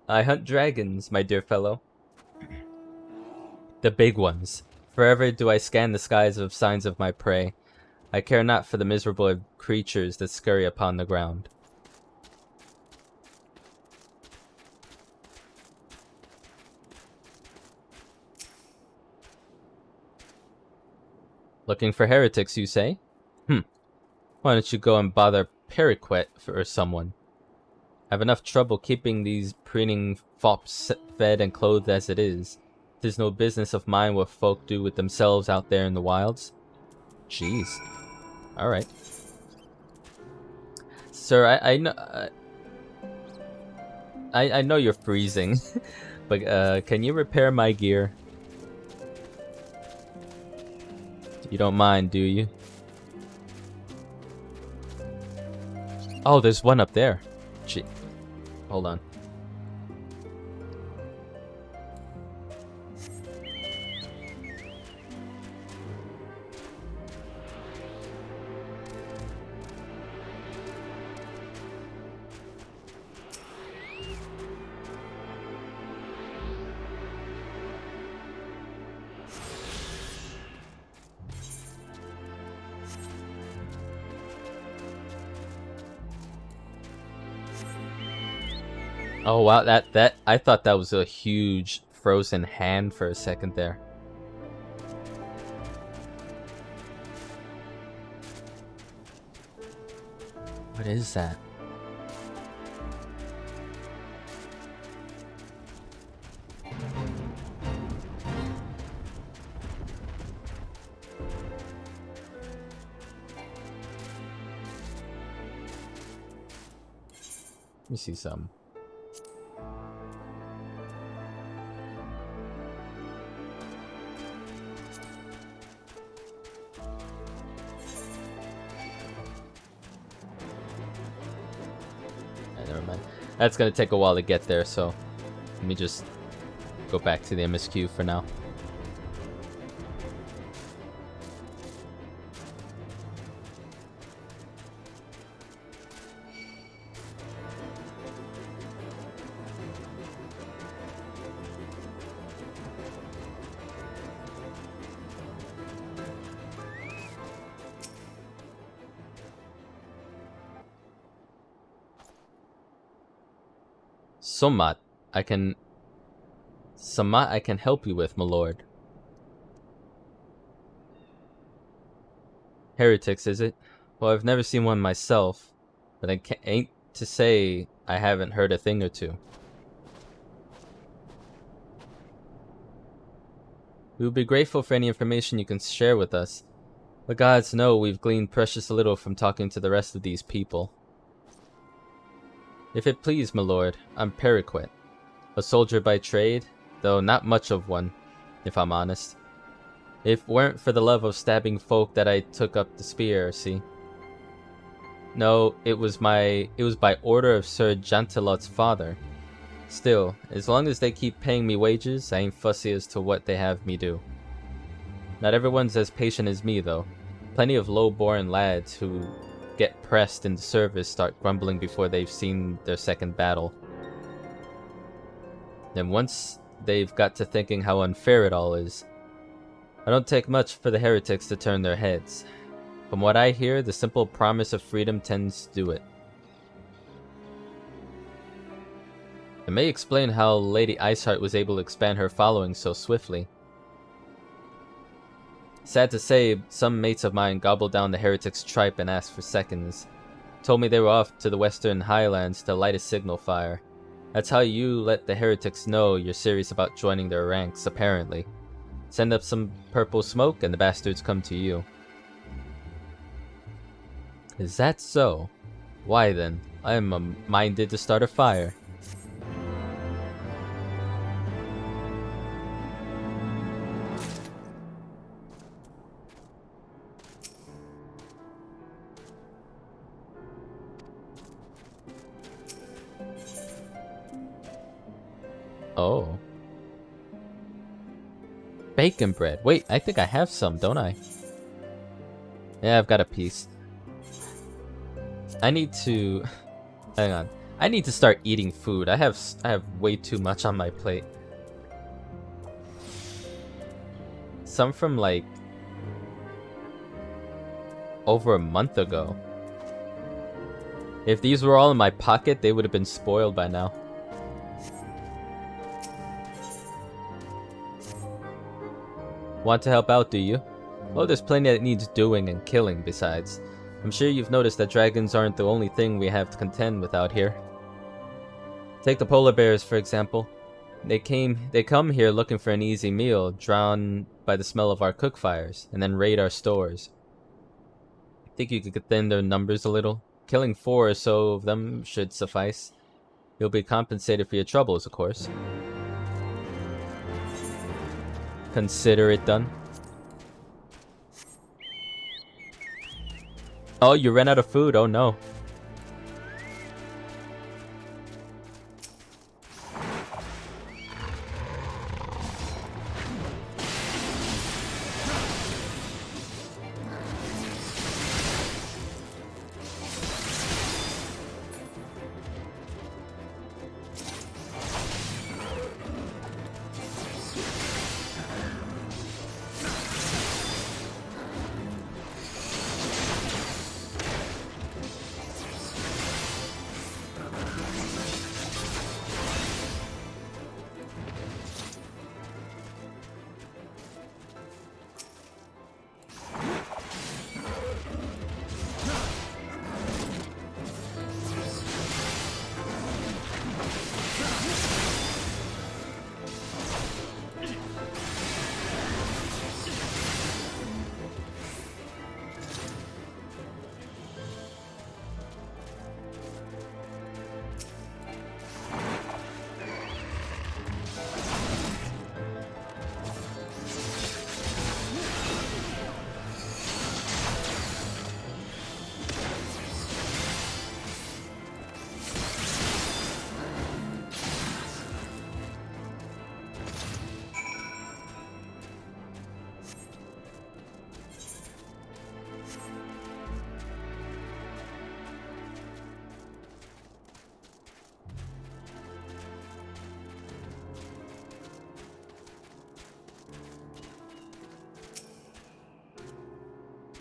I hunt dragons, my dear fellow. The big ones. Forever do I scan the skies of signs of my prey. I care not for the miserable creatures that scurry upon the ground. Looking for heretics, you say? Why don't you go and bother Periquet or someone? I have enough trouble keeping these preening fops fed and clothed as it is. 'Tis no business of mine what folk do with themselves out there in the wilds. Jeez. Alright. Sir, I know... I know you're freezing, but can you repair my gear? You don't mind, do you? Oh, there's one up there. Gee. Hold on. Oh wow, that I thought that was a huge frozen hand for a second there. What is that? Let me see some. That's gonna take a while to get there, so let me just go back to the MSQ for now. Sommat, I can help you with, my lord. Heretics, is it? Well, I've never seen one myself, but I ain't to say I haven't heard a thing or two. We would be grateful for any information you can share with us. The gods know we've gleaned precious little from talking to the rest of these people. If it please, my lord, I'm Periquet, a soldier by trade, though not much of one, if I'm honest. If weren't for the love of stabbing folk that I took up the spear, see? No, it was by order of Sir Jantelot's father. Still, as long as they keep paying me wages, I ain't fussy as to what they have me do. Not everyone's as patient as me, though. Plenty of low-born lads who get pressed in the service start grumbling before they've seen their second battle. Then once they've got to thinking how unfair it all is, I don't take much for the heretics to turn their heads. From what I hear, the simple promise of freedom tends to do it. It may explain how Lady Iceheart was able to expand her following so swiftly. Sad to say, some mates of mine gobbled down the heretics' tripe and asked for seconds. Told me they were off to the western highlands to light a signal fire. That's how you let the heretics know you're serious about joining their ranks, apparently. Send up some purple smoke and the bastards come to you. Is that so? Why then, I am minded to start a fire. Oh. Bacon bread. Wait, I think I have some, don't I? Yeah, I've got a piece. I need to... Hang on. I need to start eating food. I have way too much on my plate. Some from like... over a month ago. If these were all in my pocket, they would have been spoiled by now. Want to help out, do you? Oh, there's plenty that needs doing and killing besides. I'm sure you've noticed that dragons aren't the only thing we have to contend with out here. Take the polar bears, for example. They come here looking for an easy meal, drawn by the smell of our cook fires, and then raid our stores. Think you could thin their numbers a little? Killing 4 or so of them should suffice. You'll be compensated for your troubles, of course. Consider it done. Oh, you ran out of food. Oh no.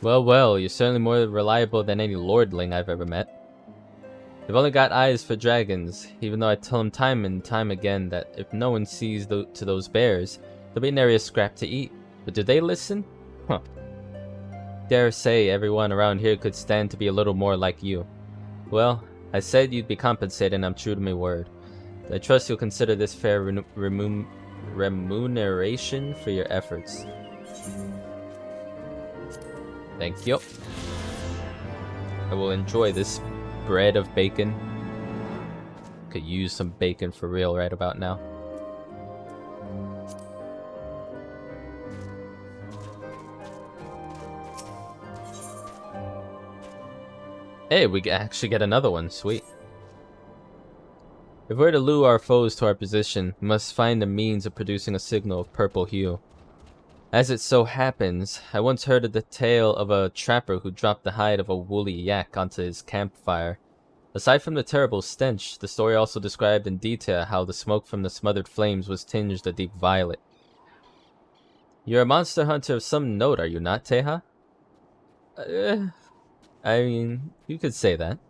Well, well, you're certainly more reliable than any lordling I've ever met. They've only got eyes for dragons, even though I tell them time and time again that if no one sees to those bears, there'll be nary a scrap to eat. But do they listen? Huh. Dare say everyone around here could stand to be a little more like you. Well, I said you'd be compensated and I'm true to my word. I trust you'll consider this fair remuneration for your efforts. Thank you. I will enjoy this bread of bacon. Could use some bacon for real right about now. Hey, we actually get another one. Sweet. If we're to lure our foes to our position, we must find a means of producing a signal of purple hue. As it so happens, I once heard of the tale of a trapper who dropped the hide of a woolly yak onto his campfire. Aside from the terrible stench, the story also described in detail how the smoke from the smothered flames was tinged a deep violet. You're a monster hunter of some note, are you not, Teha? I mean, you could say that.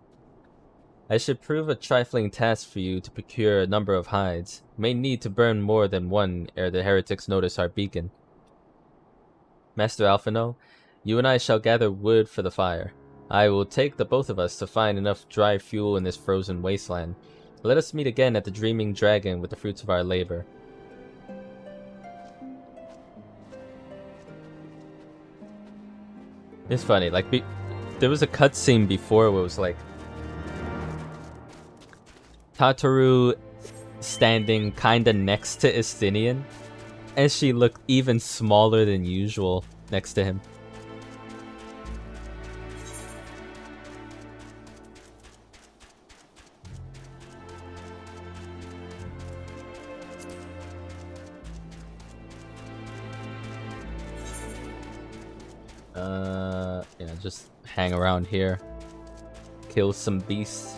I should prove a trifling task for you to procure a number of hides. You may need to burn more than one ere the heretics notice our beacon. Master Alphino, you and I shall gather wood for the fire. I will take the both of us to find enough dry fuel in this frozen wasteland. Let us meet again at the Dreaming Dragon with the fruits of our labor. It's funny, like, there was a cutscene before where it was like Tataru standing kinda next to Estinian, and she looked even smaller than usual next to him. Yeah, just hang around here. Kill some beasts.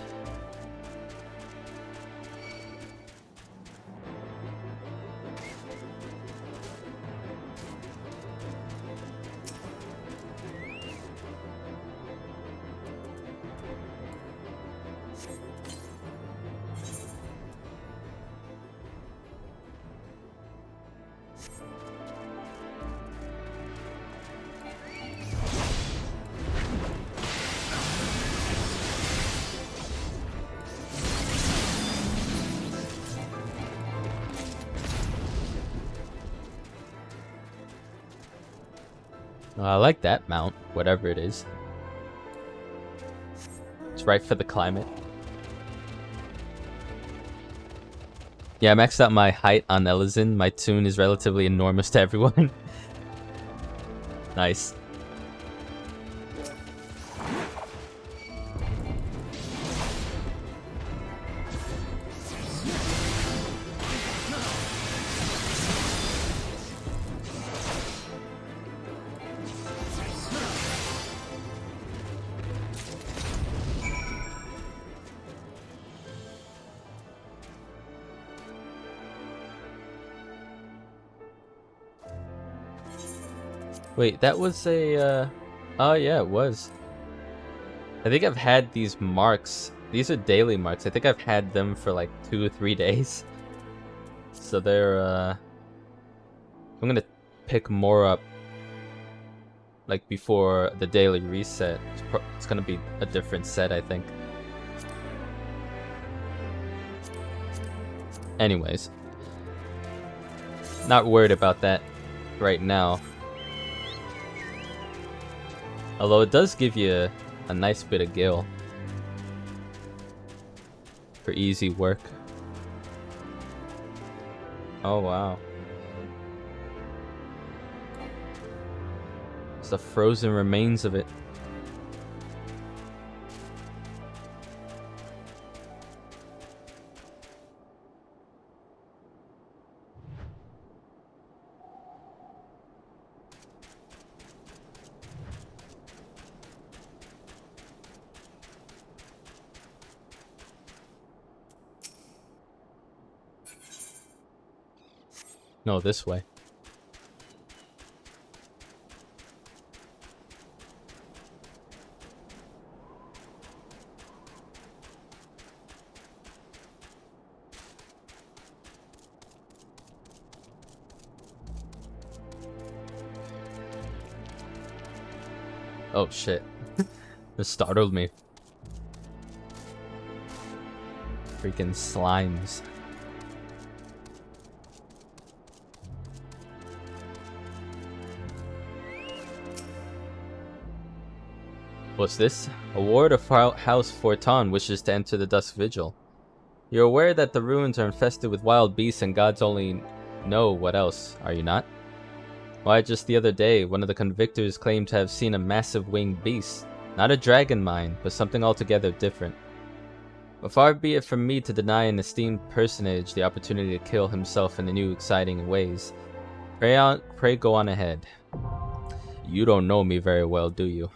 I like that mount, whatever it is. It's right for the climate. Yeah, I maxed out my height on Elizin. My tune is relatively enormous to everyone. Nice. Wait, that was a, oh yeah, it was. I think I've had these marks. These are daily marks. I think I've had them for like 2 or 3 days. So they're, I'm gonna pick more up, like, before the daily reset. It's gonna be a different set, I think. Anyways. Not worried about that right now. Although it does give you a nice bit of gil for easy work. Oh wow. It's the frozen remains of it. No, this way. Oh shit. This startled me. Freaking slimes. What's this? A ward of House Forton wishes to enter the Dusk Vigil. You're aware that the ruins are infested with wild beasts and gods only know what else, are you not? Why, just the other day, one of the convictors claimed to have seen a massive winged beast. Not a dragon mind, but something altogether different. But far be it from me to deny an esteemed personage the opportunity to kill himself in new exciting ways. Pray go on ahead. You don't know me very well, do you?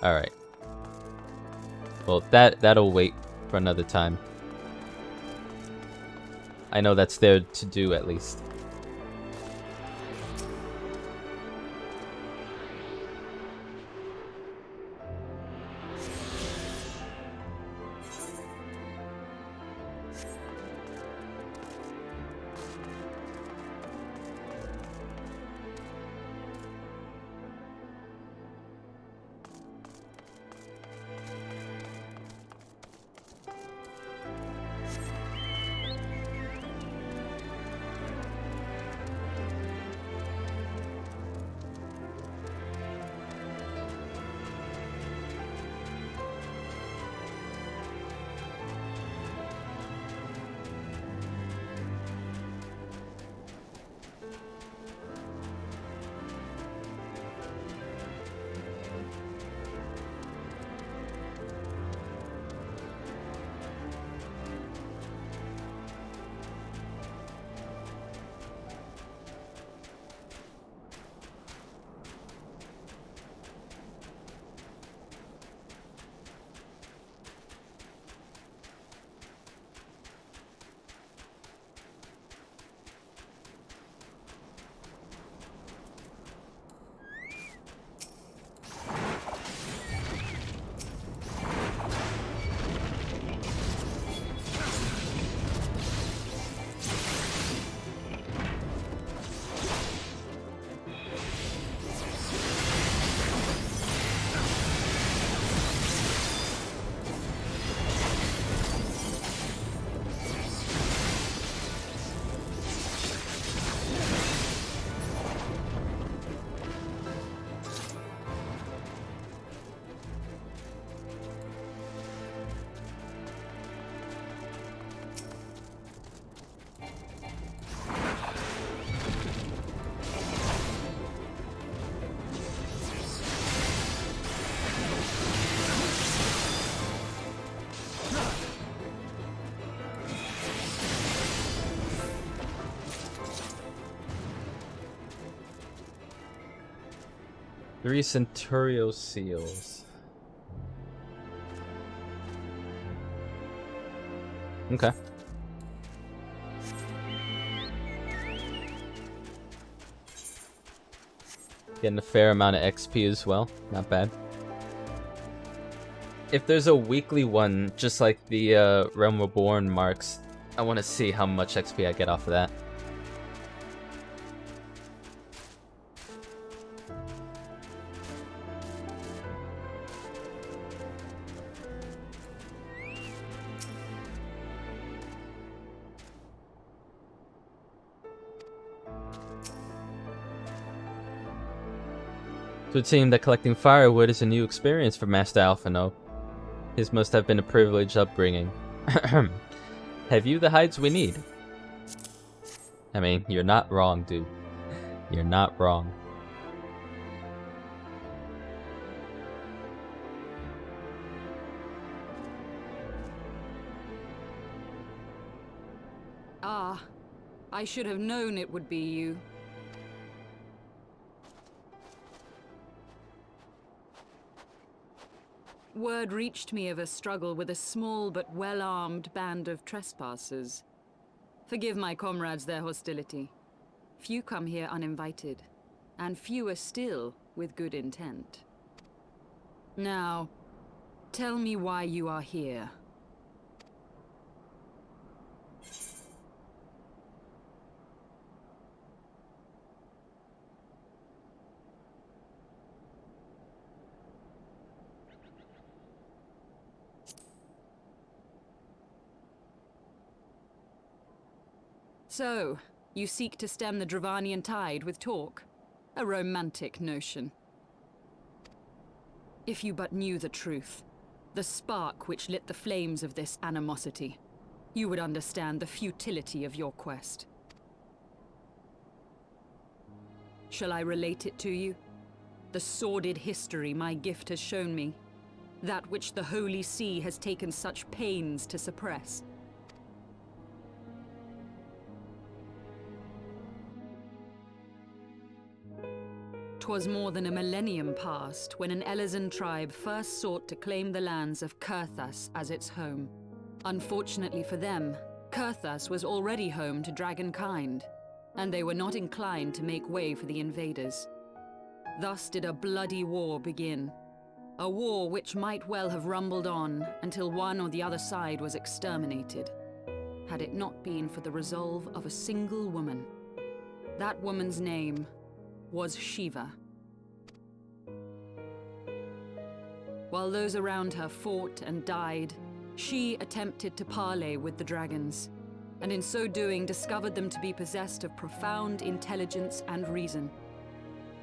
Alright. Well, that'll wait for another time. I know that's there to do, at least. 3 Centurio seals. Okay. Getting a fair amount of XP as well. Not bad. If there's a weekly one, just like the Realm Reborn marks, I want to see how much XP I get off of that. It would seem that collecting firewood is a new experience for Master Alphino. His must have been a privileged upbringing. Have you the hides we need? I mean, you're not wrong, dude. You're not wrong. Ah, I should have known it would be you. Word reached me of a struggle with a small but well-armed band of trespassers. Forgive my comrades their hostility. Few come here uninvited, and fewer still with good intent. Now, tell me why you are here. So, you seek to stem the Dravanian tide with talk? A romantic notion. If you but knew the truth, the spark which lit the flames of this animosity, you would understand the futility of your quest. Shall I relate it to you? The sordid history my gift has shown me. That which the Holy See has taken such pains to suppress. 'Twas more than a millennium past when an Elezen tribe first sought to claim the lands of Kurthas as its home. Unfortunately for them, Kurthas was already home to dragonkind, and they were not inclined to make way for the invaders. Thus did a bloody war begin. A war which might well have rumbled on until one or the other side was exterminated, had it not been for the resolve of a single woman. That woman's name was Shiva. While those around her fought and died, she attempted to parley with the dragons, and in so doing discovered them to be possessed of profound intelligence and reason.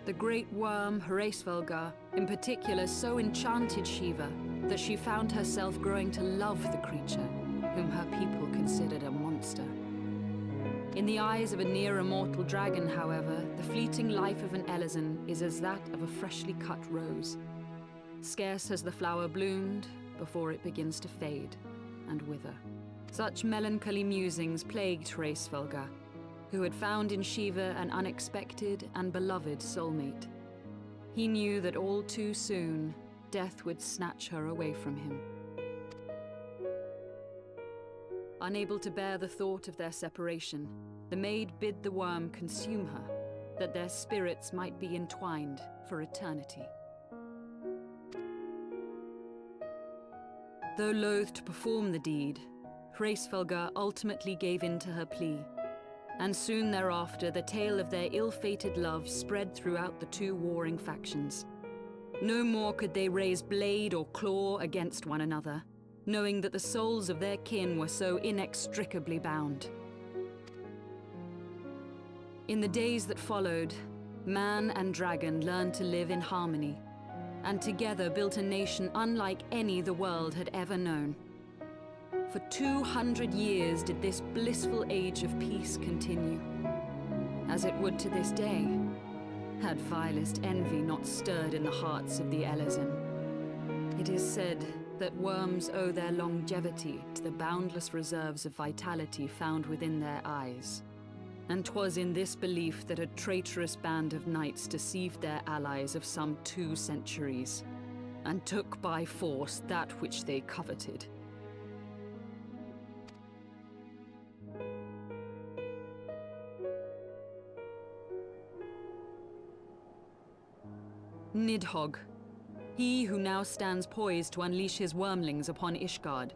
The great worm Heavensward in particular so enchanted Shiva that she found herself growing to love the creature, whom her people considered a monster. In the eyes of a near-immortal dragon, however, the fleeting life of an Elezen is as that of a freshly cut rose. Scarce has the flower bloomed before it begins to fade and wither. Such melancholy musings plagued Heavensward, who had found in Shiva an unexpected and beloved soulmate. He knew that all too soon, death would snatch her away from him. Unable to bear the thought of their separation, the maid bid the worm consume her, that their spirits might be entwined for eternity. Though loath to perform the deed, Heavensward ultimately gave in to her plea, and soon thereafter the tale of their ill-fated love spread throughout the two warring factions. No more could they raise blade or claw against one another, knowing that the souls of their kin were so inextricably bound. In the days that followed, man and dragon learned to live in harmony, and together built a nation unlike any the world had ever known. For 200 years did this blissful age of peace continue, as it would to this day, had vilest envy not stirred in the hearts of the Elezen. It is said that worms owe their longevity to the boundless reserves of vitality found within their eyes, And 'twas in this belief that a traitorous band of knights deceived their allies of some 2 centuries, and took by force that which they coveted. Nidhogg, he who now stands poised to unleash his wormlings upon Ishgard,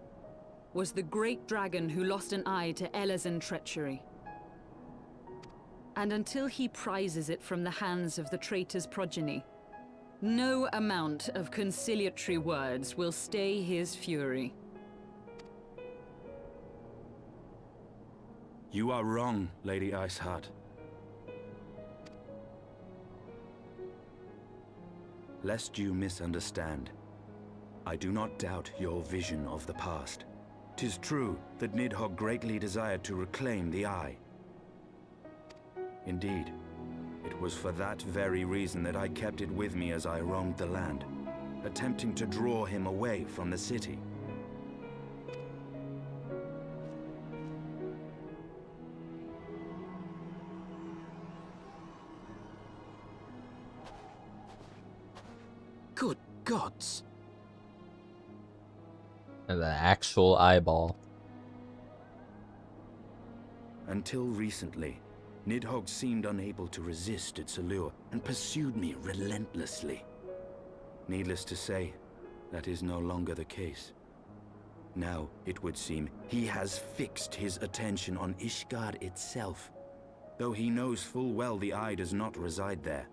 was the great dragon who lost an eye to Elezen treachery. And until he prizes it from the hands of the traitor's progeny, no amount of conciliatory words will stay his fury. You are wrong, Lady Iceheart. Lest you misunderstand, I do not doubt your vision of the past. 'Tis true that Nidhogg greatly desired to reclaim the Eye. Indeed, it was for that very reason that I kept it with me as I roamed the land, attempting to draw him away from the city. Good gods! And the actual eyeball. Until recently, Nidhogg seemed unable to resist its allure and pursued me relentlessly. Needless to say, that is no longer the case. Now, it would seem, he has fixed his attention on Ishgard itself, though he knows full well the Eye does not reside there.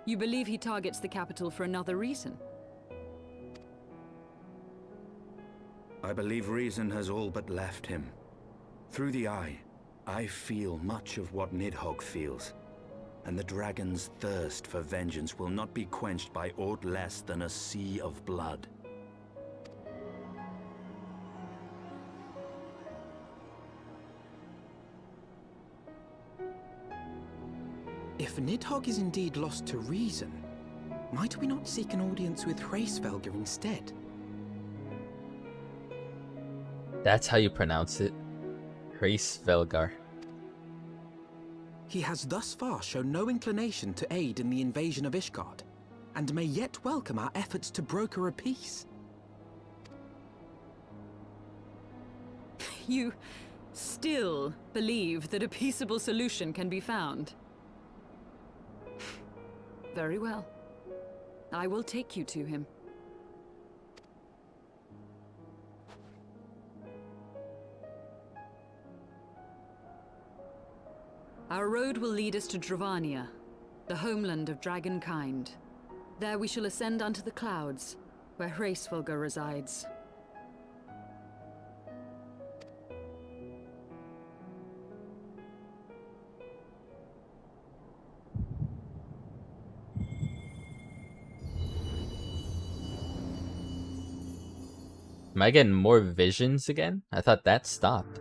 You believe he targets the capital for another reason? I believe reason has all but left him. Through the Eye, I feel much of what Nidhogg feels, and the dragon's thirst for vengeance will not be quenched by aught less than a sea of blood. If Nidhogg is indeed lost to reason, might we not seek an audience with Hraesvelgr instead? That's how you pronounce it. Hraesvelgr. He has thus far shown no inclination to aid in the invasion of Ishgard, and may yet welcome our efforts to broker a peace. You still believe that a peaceable solution can be found? Very well. I will take you to him. Our road will lead us to Dravania, the homeland of dragonkind. There we shall ascend unto the clouds, where Hraesvelgr resides. Am I getting more visions again? I thought that stopped.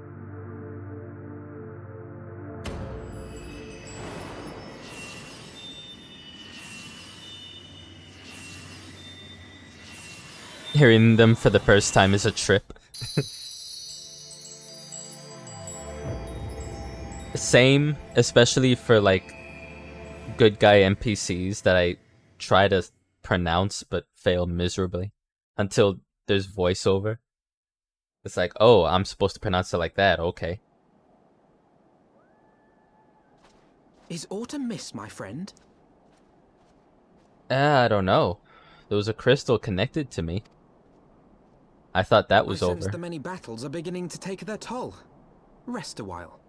Hearing them for the first time is a trip. Same, especially for like good guy NPCs that I try to pronounce but fail miserably until there's voiceover. It's like, oh, I'm supposed to pronounce it like that, okay. Is Autumn Mist, my friend? I don't know. There was a crystal connected to me. I thought that was I over. sense the many battles are beginning to take their toll. Rest a while.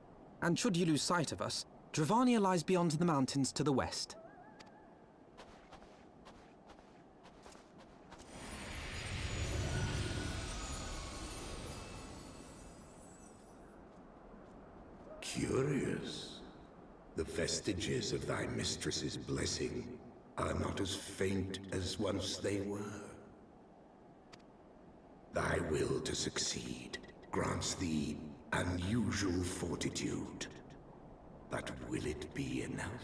And should you lose sight of us, Dravania lies beyond the mountains to the west. Curious. The vestiges of thy mistress's blessing are not as faint as once they were. Thy will to succeed grants thee unusual fortitude. But will it be enough?